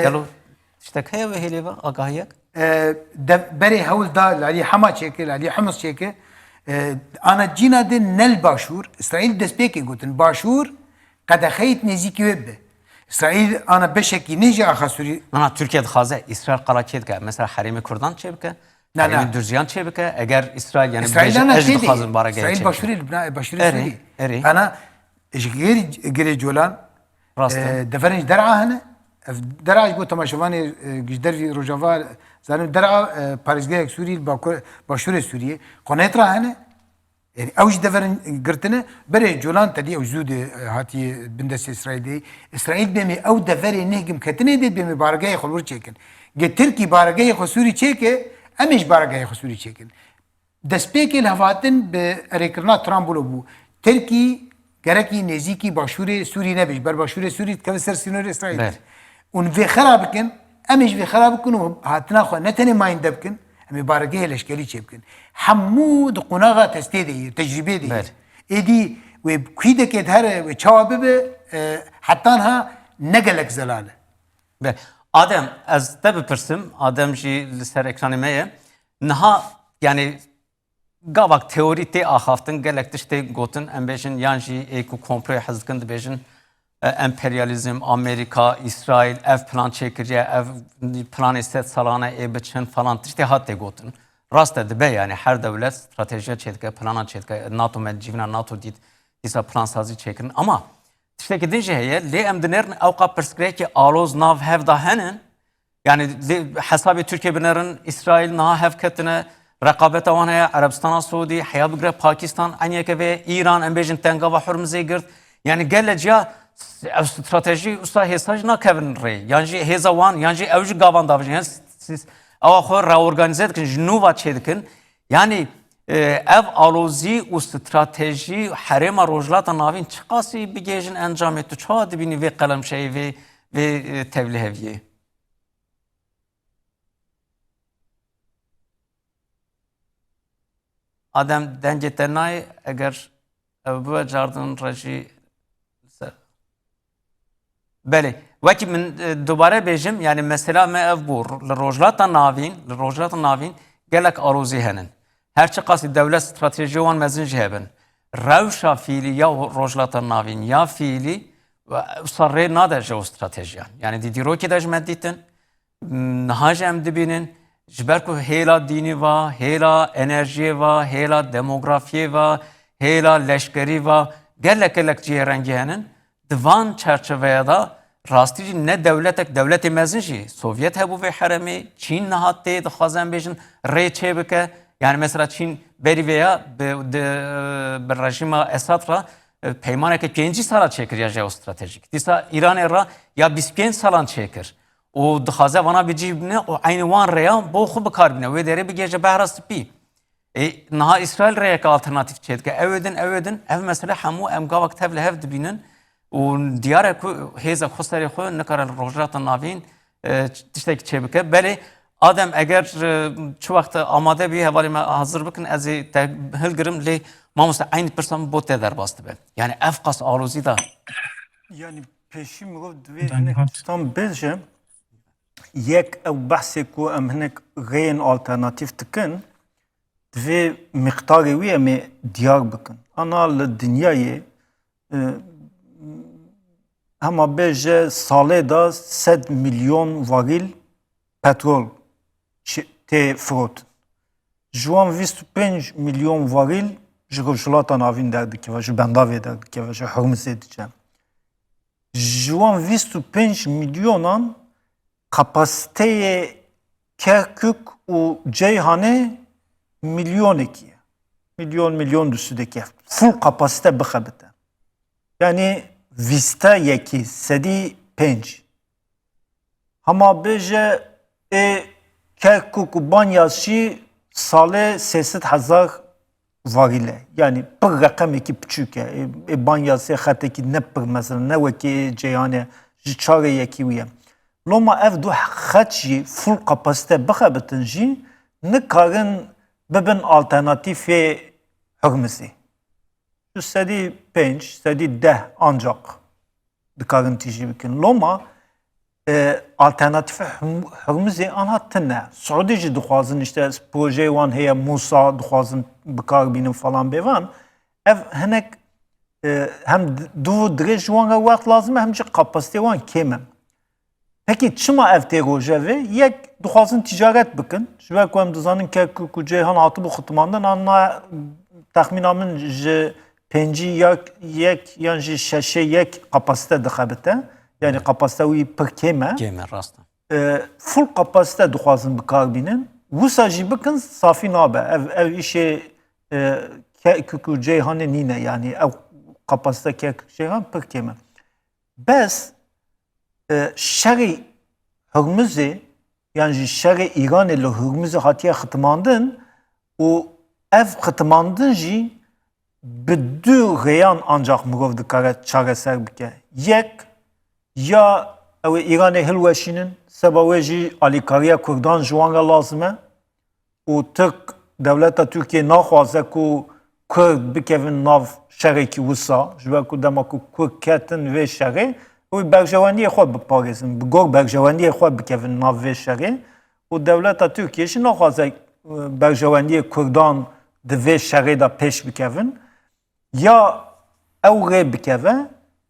قالوا تشتكي وهيلي با آگاهيك بري هول دا علي حما چيكل علي حمص چيكل أنا جينا ده نل باشور إسرائيل دست بيكي قوتن باشور قد خيط نزيكي وبه إسرائيل أنا بشكي نيجي آخا سوري أنا تركيا دخازه إسرائيل قرار كيد که مثلا حریم کردان چه بك حریم درزیان چه بك اگر إسرائيل يعني إسرائيل أنا اجد شيء خازن بارا إسرائيل باشوري لبنان باشوري اري سوري اري أنا غير جولان راست دفرنج درعا هنا درعا جو تماشواني جدر في روجافا زانو درعا باريزغا سوري باشوري سوريا قناترا هنا يعني اوج دفرن قرتنا بري جولان تدي وجود هاتي بندس اسرائيل اسرائيل بمي او دفري نهجم كتني دي بمي بارغاي خلور تشيكن جه تركي بارغاي خسوري تشيكه امش بارغاي خسوري تشيكن دسبيك الهفاتن بريكرنا ترامبولو بو تركي گرکی نزیکی باشور سوری نبیش بر باشور سوری که سر سینور اسرائیل اون وی خراب کن امیش وی خراب کن و هاتنا خو نتنی ماین دب کن امی بارگه لشکری چه بکن حمود قناغه تستی دی تجربه دی ایدی و کیده که هر و چوابه به حتی ها نگلک زلاله آدم از ده بپرسم آدم جی لسر اکرانی میه نها یعنی گاوک تئوری تی آخافتن گلک تشتی گوتن ام بیشن یانجی ایکو کمپری حزکند بیشن امپریالیزم آمریکا اسرائیل اف پلان چکریه اف پلان است سالانه ای بچن فلان تشتی هات گوتن راست دبی یعنی هر دولت استراتژی چیدکه پلانا چیدکه ناتو مدجینا ناتو دید دیسا پلان سازی چکرن اما تشتی که دینجه هیه لی ام دنرن اوقا پرسکریه که آلوز ناو هف دا هنن yani حسابی Türkiye بنرن İsrail naha hevketine رقابت آنها عربستان سعودی حیات بگره پاکستان انیه که به ایران امبیجن تنگا و حرمزه گرد یعنی گل جا استراتژی استا حساج نکردن ری یعنی هزا وان یعنی اوج گاوان داوج یعنی siz آخر را ارگانیزه کن جنوبا چیدکن یعنی ev آلوزی و استراتژی حرم روجلات ناوین چقاسی بگیجن انجام تو چه دبینی و قلم شی و تبلیغیه آدم دنجه تنای اگر بو جاردن رجی بله وقتی من دوباره بیجم یعنی مثلا ما اف بور لروجلات ناوین گلک آروزی هنن هرچی قاسی دولت استراتژی وان مزن جهبن روشا فیلی یا روجلات ناوین یا فیلی و صره نادر جو استراتژیان یعنی دیدی رو که داش مدیتن نهاج ام دبینن جبرکو هیلا دینی و هیلا انرژی و هیلا دموگرافی و هیلا لشکری و گلک جیه رنگی هنن دوان چرچوه دا راستی نه دولت مزنجی سوویت هبو و حرمی چین نهاته دخوازن بیشن ری چه بکه yani mesela Çin beri veya bir rejima Esad ra peymane ki 5 sala çekir ya jeostratejik. Disa İran era ya 25 salan çekir. O dixaze vana bicibne o aynı van reya bo xu bikarbine ve dere bir gece behrast pi. Naha İsrail reya ka alternatif çetke. Evdin ev mesela hamu em gavak tevle hev dibinin o diyare ku heza khosari xu nekar rojrat navin tiştek çebike beli Adem eğer şu vakti amade bir hevalime hazır bakın az hilgirim le mamusta aynı person bot eder bastı be. Yani efkas aruzi da. Yani peşim gov dve tam belge yek ev bahse ku em hinek gayen alternatif tıkın dve miktarı ve me diyar bakın. Ana dünyayı ama belge sale da 7 milyon varil petrol te frot. Juan 25 milyon varil jgolata navin derdik ve jbendavê derdik ve jhurmsê diçe. Juan 25 milyonan kapasiteye Kerkük û Ceyhanê milyonekî. Milyon düstüdeki full kapasite bixebite. Yani viste yekî sedî 5. Hema bêje Kerkuk u Banyasî sale 300,000 varile. Yani pir reqemekî piçûk e. Banyasî xetekî ne pir mesela ne wekî ceyhanê ji çarê yekî wî ye. Loma ev du xet jî full kapasite bixebitin jî nikarin bibin alternatîfê Hurmizê. Ji sedî 5, sedî 10 ancak dikarin tîjî bikin. Loma alternatîf Hurmizê anha tune. Suudî jî dixwazin işte projeyê wan heye Musa dixwazin bikar bînin falan bêvan. Ev hinek hem du dirêj ji wan re wext lazim e hem jî kapasitê wan kêm e. Pekî çima ev tê rojevê yek dixwazin ticaret bikin. Ji ber ku em dizanin Kerkûk û Ceyhan hatibû xitmandin an texmîna min ji 5 yek yan jî 6 yek kapasite dixebite. Yani kapasite wî pir kêm e. Kêm e rast e. Full kapasite dixwazin bikar bînin. Wisa jî bikin safî nabe. Ev îşê Kerkûk û Ceyhanê nîne. Yani ev kapasite Kerkûk Ceyhan pir kêm e. Bes şerê Hurmizê yan jî şerê Îranê li Hurmizê hatiye xitmandin û ev xitmandin jî bi du rêyan ancak mirov dikare çareser bike. Yek ya ew ê Îranê hilweşînin seba wê jî alîkariya Kurdan ji wan re lazim e û Tirk dewleta Tirkiye naxwaze ku Kurd bikevin nav şerekî wisa ji ber ku dema ku Kurd ketin vê şerê wî berjewendiyê xwe biparêzin, bi gor berjewendiyê xwe bikevin nav vê şerê û dewleta Tirkiye jî naxwaze berjewendiyê Kurdan di vê şerê de pêş bikevin. Ya ew rê bikeve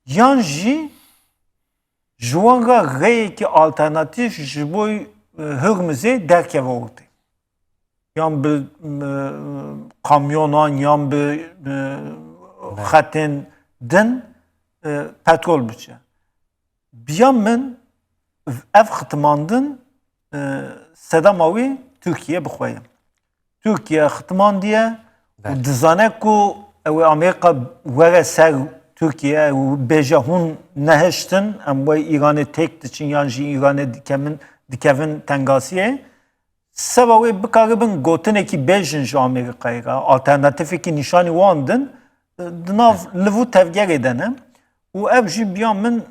yan jî ji wan re rêyekî alternatîf ji bo Hurmizê derkeve ortê. Yan bi kamyonan yan bi xetên din petrol biçe. Biya min ev xitmandin sedema wî Tirkiye bixweye. Tirkiye xitmandiye û dizane ku ew ê Amerîka were ser Tirkiye û bêje hûn nehiştin em wê Îranê têk diçin yan jî Îranê dikevin tengasiyê seba wê bikaribin gotinekî bêjin ji Amerîkayê re alternatîfekî nîşanî wan din di nav li vû tevgerê de ne û ev jî biya min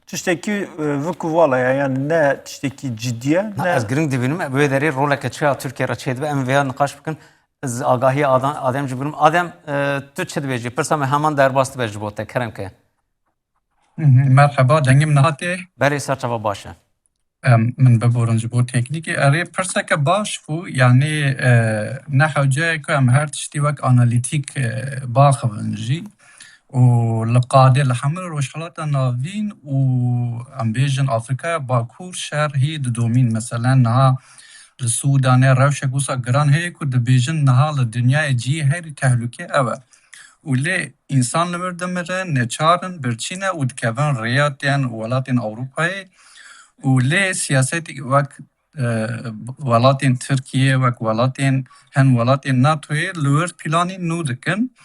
tiştekî vikuvala ye yani ne tiştekî ciddiye ne Ez giring dibînim wê derê roleke çiya Tirkiye re çêdibe em vêya niqaş bikin. Ez agahiya Adem jî birim. Adem tu çi dibêjî? Pirsa me heman derbas dibe ji bo te keremke. Merhaba, dengim nehatê. Berê serçava baş e. Min biborin ji bo teknîkê. Erê pirseke baş bû, yanî nehewce ku em her tiştî wek analîtîk baxivin jî û li qadê li hemû rojhilata navîn û em bêjin Afrikaya Bakur şer hî didomîn. Mesela niha li Sûdanê rewşek wisa giran heye ku dibêjin niha li dinyayê cî herî tehlûkê ew e. û lê însan li wir dimire, neçarin, birçîne û dikevin rêya tên welatên Ewropayê û lê siyasetê wek welatên Tirkiye wek welatên hin welatên NATOyê li wir planî nû dikin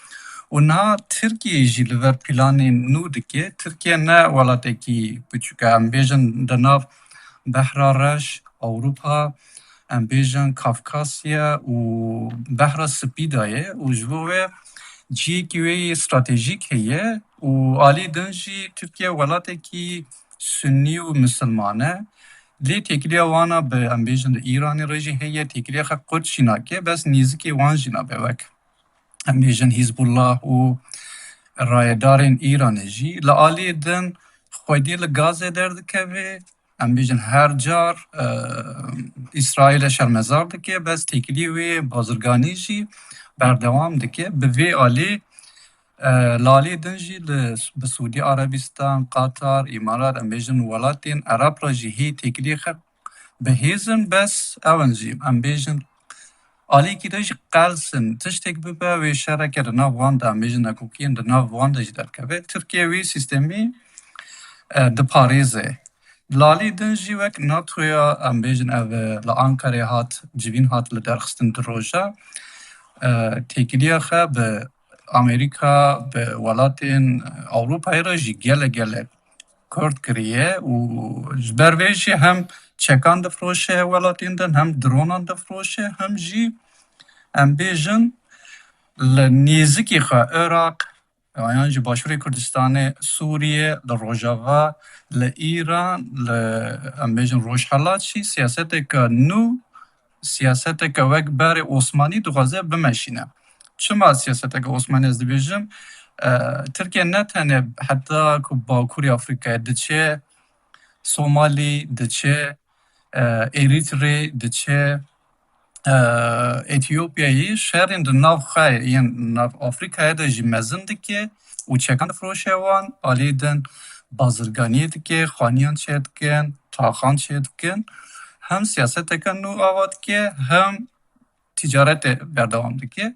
û niha Tirkiye jî li vir planên nû dike. Tirkiye ne welatekî biçûk e. Em bêjin di nav Behra Reş, Ewropa, em bêjin Kafkasya û Behra Spîda ye û ji bo wê ciyekî wê stratejîk heye û alî din jî Tirkiye welatekî Sünnî û Misilman e. Lê têkiliya wan a bi em bêjin di Îranê re jî heye têkiliya xwe Kurd jî nake bes nêzîkê wan jî nabe wek em bêjin Hizbullah û rayedarên Îranê jî. Li aliyê din xwedî li Gazê derdikeve em bêjin her car İsraîlê şermezar dike bes têkiliyê wê bazirganî jî berdewam dike. Bi vê alî li aliyê din jî bi Sûdî Arabistan, Qatar, Îmarat em bêjin welatên Erab re jî hê têkiliyê xwe bihêzin bes ew jî em bêjin aliyekî de jî qelsin tiştek bibe wê şereke di nav wan de em bêjin nekokiyên di nav wan de jî derkeve. Tirkiye wê sîstemî diparêze. Li aliyê din jî wek NATOya em bêjin ev li Ankarê hat civîn hat li derxistin di roja têkiliya xwe bi Amerîka bi welatên Ewropayê re jî gelek Kurd kiriye û ji ber vê jî hem çekan difroşe welatên din, hem dronan difroşe, hem jî em bêjin li nêzikê xwe Iraq, yan ji Başûrê Kurdistanê, Sûriye, li Rojava, li Îran, li em bêjin Rojhilatçî siyaseteka nû, siyaseteka wek berê Osmanî dixwaze bimeşîne. Çima siyaseteka Osmanî ez dibêjim? Tirkiye ne tenê heta ku Bakurê Afrikayê diçe, Somalî diçe, Eritre diçe, Etiyopyayê şerên di nav xwe yên nav Afrikayê de jî mezin dike û çekan difroşe wan, alî din bazirganiyê dike, xaniyan çê dikin, taxan çê dikin. Hem siyaseteka nû ava dike, hem ticaretê berdewam dike.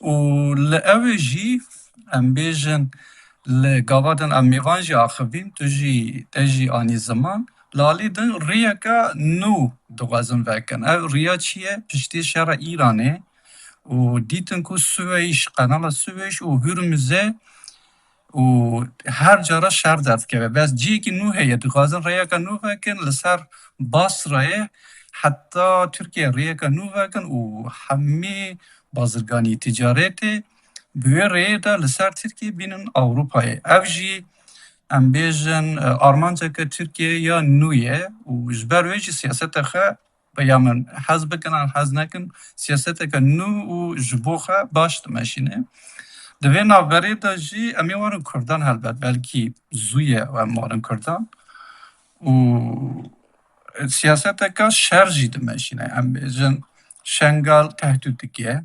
û li ew ê jî em bêjin li gava din em mêvan jî axivîn, tu jî te jî anî ziman, li alî din rêyeka nû dixwazin vekin. Ev rêya çi ye? Piştî şera Îranê û dîtin ku Süveyş, Kanala Süveyş û Hürmüzê û her cara şer derdikeve. Bes ciyekî nû heye, dixwazin rêyeka nû vekin li ser Basrayê, heta Tirkiye rêyeka nû vekin û hemî bazirganî ticaretê bi wê rêyê de li ser Tirkiye bînin Ewropayê. Ev jî em bêjin armanceke Tirkiye ya nû ye û ji ber wê jî siyaseta xwe ya min hez bikin an hez nekin, siyaseteka nû û ji bo xwe baş dimeşîne. Di vê navberê de jî em ê warin Kurdan helbet, belkî zû ye em warin Kurdan û siyaseteka şer jî dimeşîne. Em bêjin Şengal tehdût dike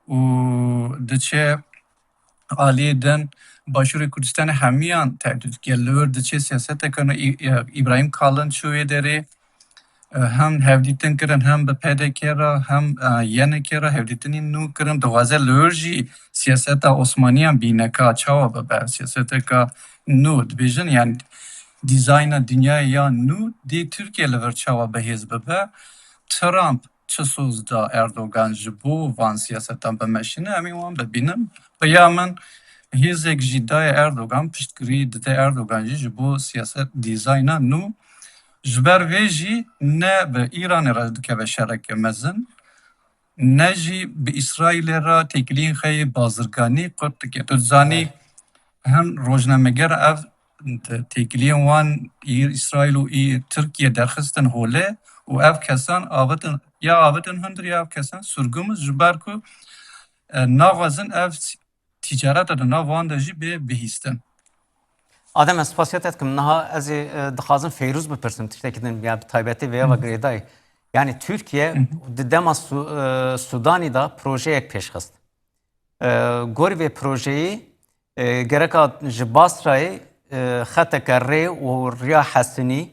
û diçe aliyê din Başûrê Kurdistanê hemiyan tehdût dike. Li wir diçe siyaseteka nû İbrahim Kalın çû wê derê, hem hevdîtin kirin, hem bi PDK re, hem yenekê re hevdîtinên nû kirin. Dixwaze li wir jî siyaseta Osmaniyan bîneka çawa bibe, siyaseteka nû dibêjin yani dîzayna dinyayê ya nû dê Tirkiye li vir çawa bihêz bibe. Trump çi soz da Erdogan ji bo van siyasetan bimeşîne, em ê wan bibînin. Ya min hêzek jî daye Erdogan, piştgirî dide Erdogan jî ji bo siyaset dîzayna nû, ji ber vê jî ne bi Îranê re dikeve şereke mezin, ne jî bi İsraîlê re têkiliyên xwe yê bazirganî qurt dike. Tu dizanî hem rojnameger ev têkiliyên wan İsraîl û Tirkiye derxistin holê û ev kesan avitin hundir ya ev kesan surgumuz ji ber ku naxwazin ev ticareta di nav wan de jî bê bihîstin. Adem ez spasiyet etkim. Niha ez ê dixwazim Feyrûz bipirsim tiştekî din ya bi taybetî vêya ve girêdayê. Yani Türkiye di dema Sudanî da projeyek pêşxist. Gorî vê projeyê gereka ji Basrayê xeteke rê û riya Hesinî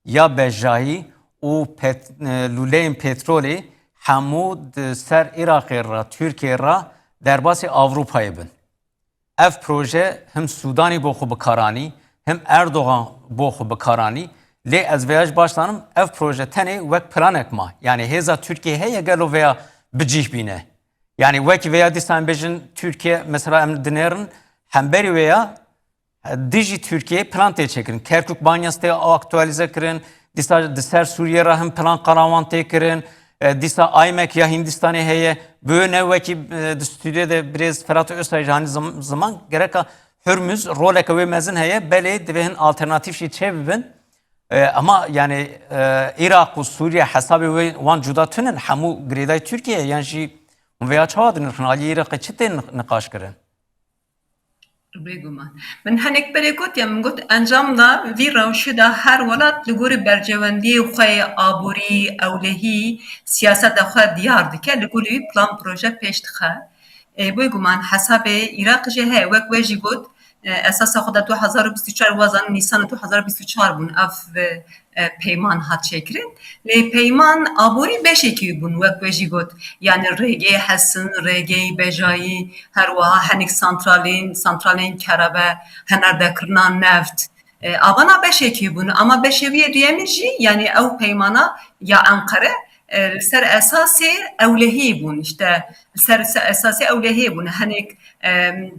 ya bejayî û lûleyên petrolê hemû di ser Iraqê re, Tirkiye re derbasî Avrupayê bin. Ev proje hem Sudanî bo xwe bikaranî, hem Erdogan bo xwe bikaranî. Lê ez vêya ji başlanim, ev proje tenê wek planek ma. Yani hêza Tirkiye heye gelo vêya bicih bîne. Yani wekî vêya dîsan bêjin Tirkiye mesela em dinêrin hemberî vêya dijî Tirkiye plan tê çekirin. Kerkûk banyas tê aktualize kirin, dîsa di ser Sûriye re hem plan qarawan tê kirin. Dîsa Aymek ya Hindistanê heye, böyle ne wekî di stüdyoda birêz Ferhat Öztay hani zaman gereka Hürmüz roleka wê mezin heye, belê divêhin alternatîv jî çê bibin. Ama yani Irak û Sûriye hesabê wê wan cuda tune hemû girêdayê Tirkiye yan jî vêya çawa dinirxin aliyê Iraqê çi tê niqaş kirin? بگومان من هنک بله گوت یا من گوت انجام دا وی روشی دا هر ولات لگوری برجواندی خواه آبوری اولهی سیاست خواه دیار دکه لگوری پلان پروژه پیش دخه بگومان حساب عراق جه وک ویجی گوت اساس خود 2024 وزن نیسان 2024 بون اف پیمان هات چکرین لی پیمان آبوری بشه کی بون وک ویجی گوت یعنی رگی حسن رگی بجایی هر وها هنک سانترالین کربه هنر دکرنان نفت آبانا بشه کی بون اما بشه وی دیمیجی یعنی او پیمانا یا انقره سر اساسی اولهی بون işte سر اساسی اولهی بون هنیک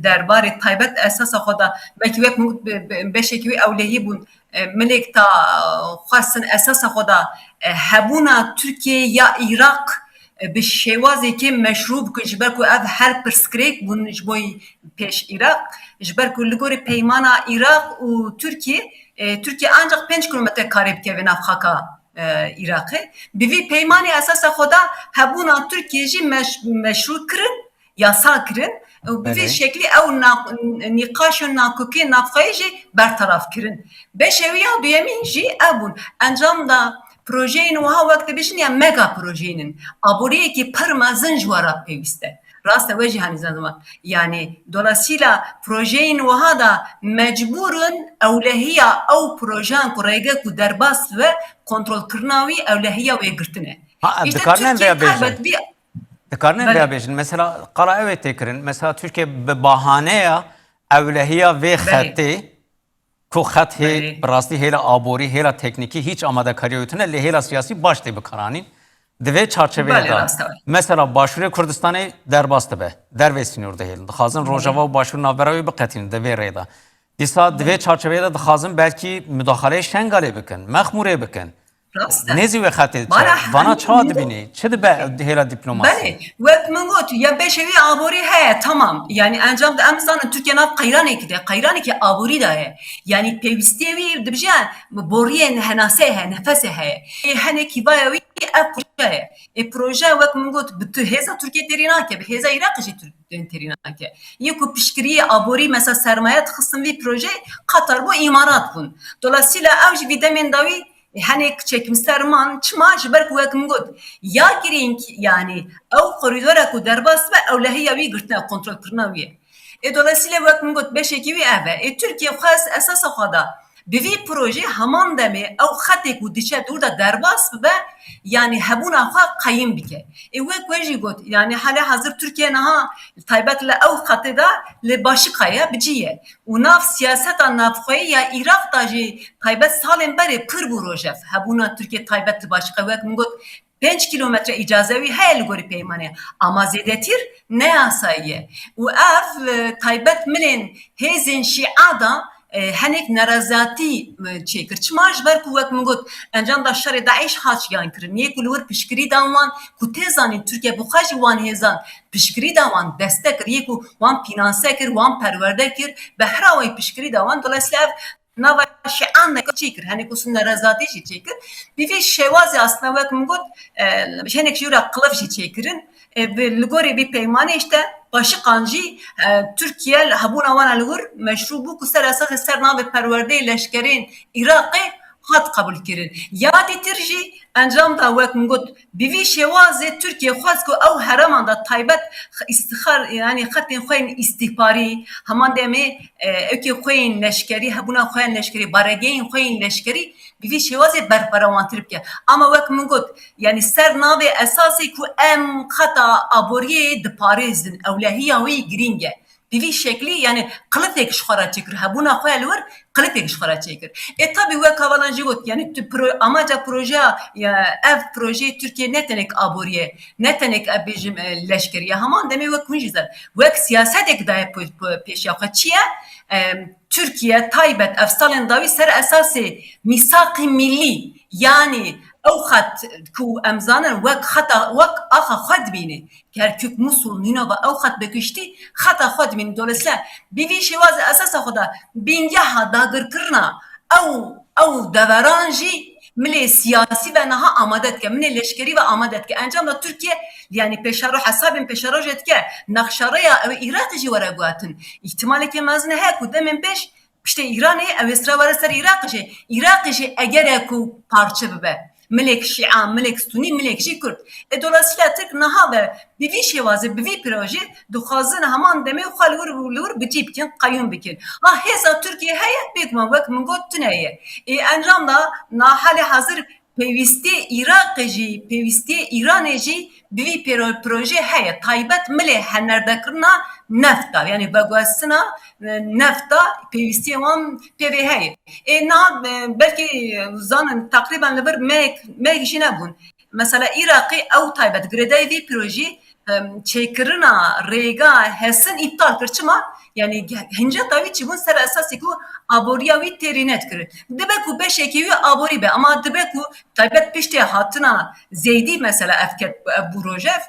دربار تایبت اساس خدا بکی وک بشکی اولهی بون ملک تا خاصن اساس خدا هبونا ترکیه یا عراق به شوازی که مشروب که جبر کو اف هر پرسکریک بون جبوی پیش عراق جبر کو لگوری پیمانا عراق و ترکیه ترکیه ancak 5 kilometre karib ke ve nafxaka Irak'ı. Bir peymani esasa xoda hebuna Türkiye jî meşru kirin, yasa kirin. Bir şekli ew nîqaşên nakokê navxeyê jî bertaraf kirin. Beşeviya duyemîn jî ew bûn. Encam da projeyên wiha wek dibêjin ya mega projeyên. Aboriyekî pir mezin ji wara pêwîst e. Rast ve cihani zaman. Yani dolayısıyla projeyên wiha da mecburun ewlehiya ew projeyan ku rêge ku derbas ve kontrolkirina wî ewlehiya wê girtine. İşte Türkiye kaybet bir Dikarne veya bejin. Mesela qara evet tekirin. Mesela Türkiye be bahaneye evlehiya ve xetti ku xet he rastî hêla aborî hêla teknikî hiç amadekariya wî li hêla siyasî baş tê bikaranîn. Divê çarçeveyê da mesela Başûrê Kurdistanê derbas dibe. Dervê sînor dihêlin. Dixwazin Rojava û Başûr navbera wê biqetînin divê rê da. Dîsa divê çarçeveyê de dixwazin belkî müdaxaleyê şengalê bikin, mexmûrê bikin. Nêzî wê xetê vana ça dibînî? Çi dibe hêla dîplomasî? Belê, wek min got ya beşevî aborî heye tamam. Yani encam da em zanin Türkiye nav qeyranekî de, qeyranekî aborî da ye. Yani pêwîstiyê wî dibijin boriyên henasê heye, nefesê heye. Henekî vaya wî ev proje ye. Proje wek min got bi hêza Türkiye terî nake, bi hêza Iraqê jî terî nake. Yê ku piştgiriyê aborî mesela sermaye dixistin vî proje Qatar bû îmarat bûn. Dolayısıyla ew jî vî demên da wî hani çekimserman çima ji ber ku wekim got ya girîn yani ew koridora ku derbas ve ewlehiya wî girtina kontrolkirina wî ye. Dolayısıyla wekim got beşekî wî ev e. Türkiye xwest esasa xwe da bi vî proje heman demê ew xetê ku diçe dûr da derbas bibe yani hebûna xwe qeyîm bike. Wek we jî got yani hala hazır Türkiye niha taybet li ew xetê da li başîqaya biciye. û nav siyaseta navxweyî ya Iraq da jî taybet salên berê pir bû rojev. Hebûna Türkiye taybet li başîqa wekim got 5 kilometre icazewî heye li gorî peymanê ama zêdetir ne yasayiye. û ev taybet milên hêzên şî'a da henek nerazatî çêkir. Çima ji ber ku wekim got encam da şerê Daeş haçiyan kirin. Yê ku li wir piştgirî da wan ku tê zanîn Türkiye bi xwe jî wan hêzan piştgirî da wan destek kir. Yê ku wan pînanse kir, wan perwerde kir bi hera wê piştgirî da wan dolayısıyla ev nava şian da çêkir. Henek ku nerazatî jî çêkir. Bi vî şêwazê aslında wekim got henek jî wira qiliv jî çêkirin. Li gorî bir peymanê işte başiqan jî Türkiye hebûna wan li wir meşru bû ku ser esasê ser navê perwerdeyê leşkerên Iraqê hat qebul kirin. Ya dîtir jî encam da wekim got bi vî şêwazê Türkiye xwest ku ew heraman da taybet istixar yani xetên xwe yên îstîhbarî heman demê ekê xwe yên leşkerî hebûna xwe yên leşkerî baregehên xwe yên leşkerî bi vî şêwazê berperewantir bike. Ama wekim got yani ser navê esasê ku em xeta aboriyê diparêzin ewlehiya wî girîng e. Bi vî şeklî yani qilifek ji xwe re çêkir hebûna xwe li wir qilifek ji xwe re çêkir. Tabii wek havalan jî got yani amaca projeya ev projeyê Türkiye ne tenek aboriye ne tenek bêjim leşkeriye heman demê wek hûn jî zer. Wek siyasetek daye pêşiya xwe çi ye? Türkiye taybet ev salên dawî ser esasê mîsaqî millî yani ew xet ku em zanin wek xeta wek axa xwe dibîne. Kerkük, Musul, Ninova ew xet bikiştî xeta xwe dibîne. Dolayısıyla bi vî şêwazê esasa xwe da bîngeha dagirkirina ew deveran jî milê siyasî ve niha amade dike. Milê leşkerî ve amade dike. Encam da Türkiye yani peşaro hesabên peşarojê dike nexşareya ew Iraqê jî were guhatin. İhtimalekî mezin heye ku demên pêş piştê Îranê ew ê sira were ser Iraqê jî. Iraqê jî eger ku parçe bibe. Milek Şia, milek Sunî, milek jî Kurd. Dolayısıyla Türk niha ve bi vî şêwazê, bi vî proje dixwazin heman demê xwe li wir bicî bikin, qeyûm bikin. Hêza Türkiye heye bêgman wek min got tune ye. Encam da halê hazir pêwîstiyê Iraqê jî, pêwîstiyê Îranê jî bi vî proje heye. Taybet milê henerdekirina nefta yani veguhestina nefta pêwîstiyê wan pêvê heye. Na belkî zanin takriben li vir mêk jî nebûn. mesela Irak'ı ev taybet grede vi proje çekirina rega hesin iptal kırçıma yani hince tabii ki bu ser esası ku aboriya vi terinet kır. Dibe ku beşeki vi abori be ama dibe ku taybet pişte hatına zeydi mesela efket bu rojef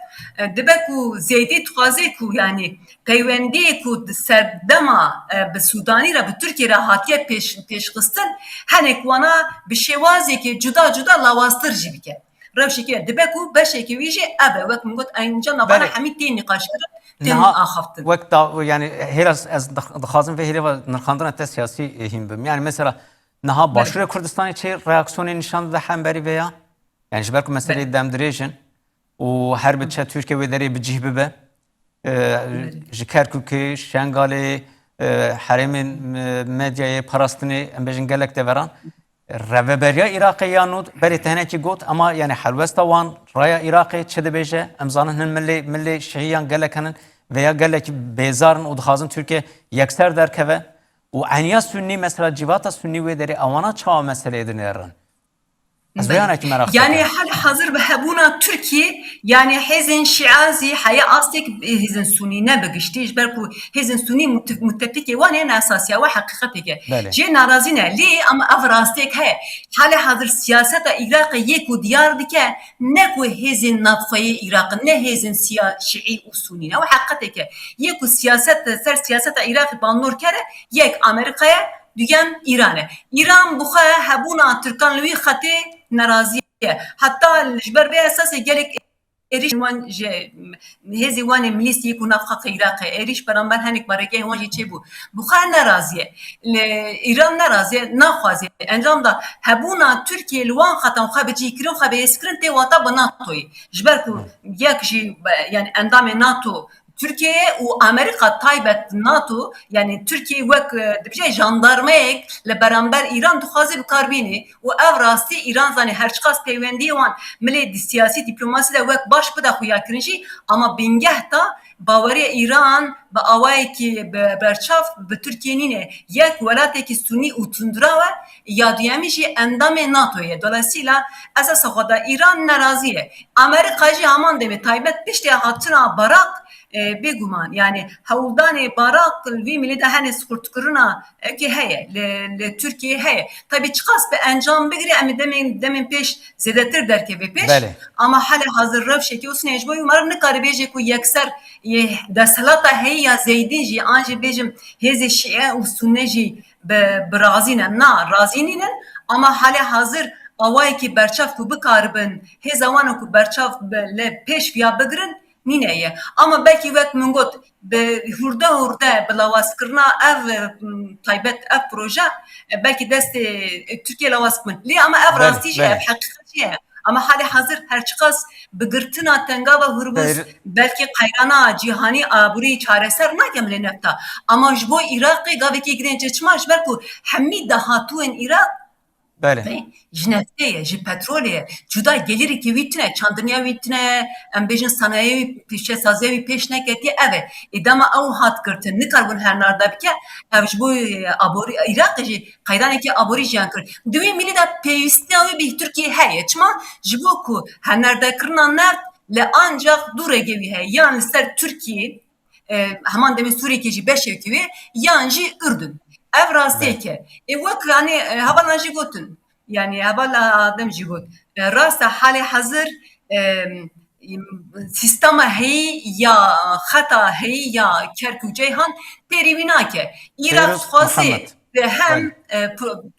dibe ku zeydi tuaze ku yani peyvendi ku serdema be Sudani ra be Türkiye ra hatiye peşkıstin hani kuana bir şevazi ki cuda lavastır jibike. Revşeki dibe ku beşeki vi je abe vek mungot aynca nabana Bale. hamid teni nikaşkır teni Niha ahaftın. وقت yani helas az dixazim ve hele nirxandina te siyasi him bim. Yani mesela niha başvuru Kürdistan'ı çe reaksiyonu nişan da hemberi veya yani ji ber ku meseleyi demdirêjin û her bir çe Türkiye ve derê bi cih bibe ji Kerkûkê, Şengalê, herêmên medyayê parastinê em bêjin gelek de veran reveberiya Iraqê ya nû berê te hinekî got ama yani helwesta wan raya Iraqê çi dibêje em zanin hin millê şiîyan gelek henin veya gelek bêzarin û dixwazin Türkiye yekser derkeve û eniya Sünnî mesela civata Sünnî wê derê ewana çawa meseleyê dinêrin. Ez beyanekî merak Yani hal hazır ve hebuna Türkiye yani hezin şiazi haya astek hezin Sunni ne begişti ber ku hezin Sunni müttefiki ve ne esasiya ve hakikatike. Je narazı ne li ama avrastek he. Hal hazır siyaseta Irak'ı yeku diyar dike ne ku hezin nafayı Irak ne hezin Şii u Sunni ne ve hakikatike. Yeku siyaseta Irak banur kere yek Amerika'ya dügen İran'e. İran bu khaya hebuna Türkan lüi khate naraziye. Hatta jber be esas gelek eriş wan je hezi wan milisi ku nafqa Irak eriş beraber hanik bareke wan je çebu. Bu khaya naraziye. İran naraziye naxwaziye. Encamda hebuna Türkiye lwan khatan khabeji kiro khabe eskrin te wata BNATO'yu. Jber ku yak ji yani endam NATO Türkiye ve Amerika taybet NATO yani Türkiye ve jandarmayek le beraber İran duhazi bikarbini ve ev rasti İran zani her çıkas peyvendi wan milli siyasi diplomasi de vek baş bida xuya kirinci ama bingehta Bavariya İran ve avay ki berçaf be Türkiye'nin yek velateki Sunni utundura ve yadiyemici endam NATO'ya dolayısıyla esas xoda İran naraziye Amerikacı aman demi taybet pişte hatına barak بگومان yani havldani barak vi milli de hani skurtkuruna ki heye le Türkiye heye tabi çıkas bir encam bigri ama demin peş zedetir derke ve peş ama hala hazır raf şeki olsun ecboy umarım ne karibeje ku yekser desalata heye ya zeydinci anje bejim heze şiye u sünneci brazine na razinin ama hala hazır avay ki berçaf ku bikaribin he zamanı ku berçaf le peş ya bigrin Nineye. Ama belki vek mungot hurda bilavazkirna ev taybet ev proje belki deste Türkiye lavazkirna. Li ama ev rastici ev hakikatiye. Ama hali hazır her çıkas bigirtina tenga ve hurbuz belki kayrana cihani aburi çareser nakem le nefta. Ama jbo Irak'ı gaveki girince çımaş belki hemmi dahatuen Irak Jinefte, ji petrolye, cuda gelir ki vitne, çandırnya vitne, embejin sanayi pişe sazevi peş neketi eve. İdama ev hat kırtın, ne karbon her narda bike, ev bu abori Irak ji kaydan ki abori jan kır. Düğün milli de peyvisti bir Türkiye heye, çma jibo ku her narda kırnan neft le ancak duregevi heye. Yani ser Türkiye, hemen demin Suriye ki beş ekivi, yanji Ürdün. Ev rasteke. Vak yani havala jigotun. Yani havala adam jigot. Rasta hali hazır sistema hey ya hata hey ya Kerkûk Ceyhan perivînake. İrak xwazê ve hem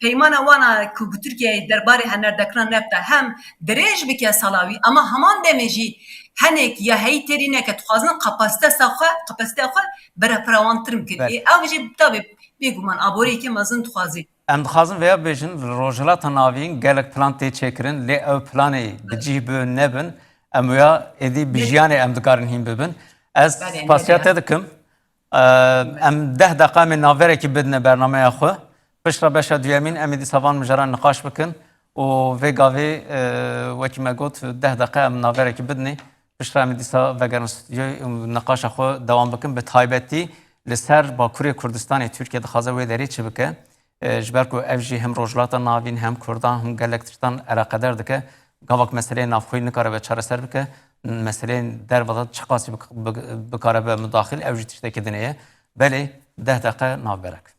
peymana wana ku Türkiye derbarê henerdekran nefta hem dirêj bike salavî ama heman demê jî henek ya hey terîneke dixwazin kapasite xwe bereperawantir bikin. Ev jî tabii bêguman aboriyekê mezin dixwazî. Em dixwazin veya bêjin rojhilata navîn gelek plan tê çêkirin lê ew planê bi cih bi nebin em wêya êdî bi jiyanê em dikarin hîn bibin. Ez spasiya te dikim. Em 10 deqa min naverekî bidine bernameya xwe. Pişta beşa duyemîn em êdî savan mijaran niqaş bikin û vê gavê wekî me got 10 deqa em naverekî bidinê. Pişta em êdî sa vegerin stûdyoyê niqaşa xwe dewam bikin bi taybetî li ser Bakurê Kurdistanê Türkiye dixwaze wê derê çi bike. Ji ber ku ev jî hem rojhilata navîn hem Kurdan hem gelek tiştan ereqeder dike. gavak meseleyi navxoy nikare ve çareser bike, meseleyi dervada çıkası bikare ve müdahil evjit işte kedineye, beli 10 dakika navberek.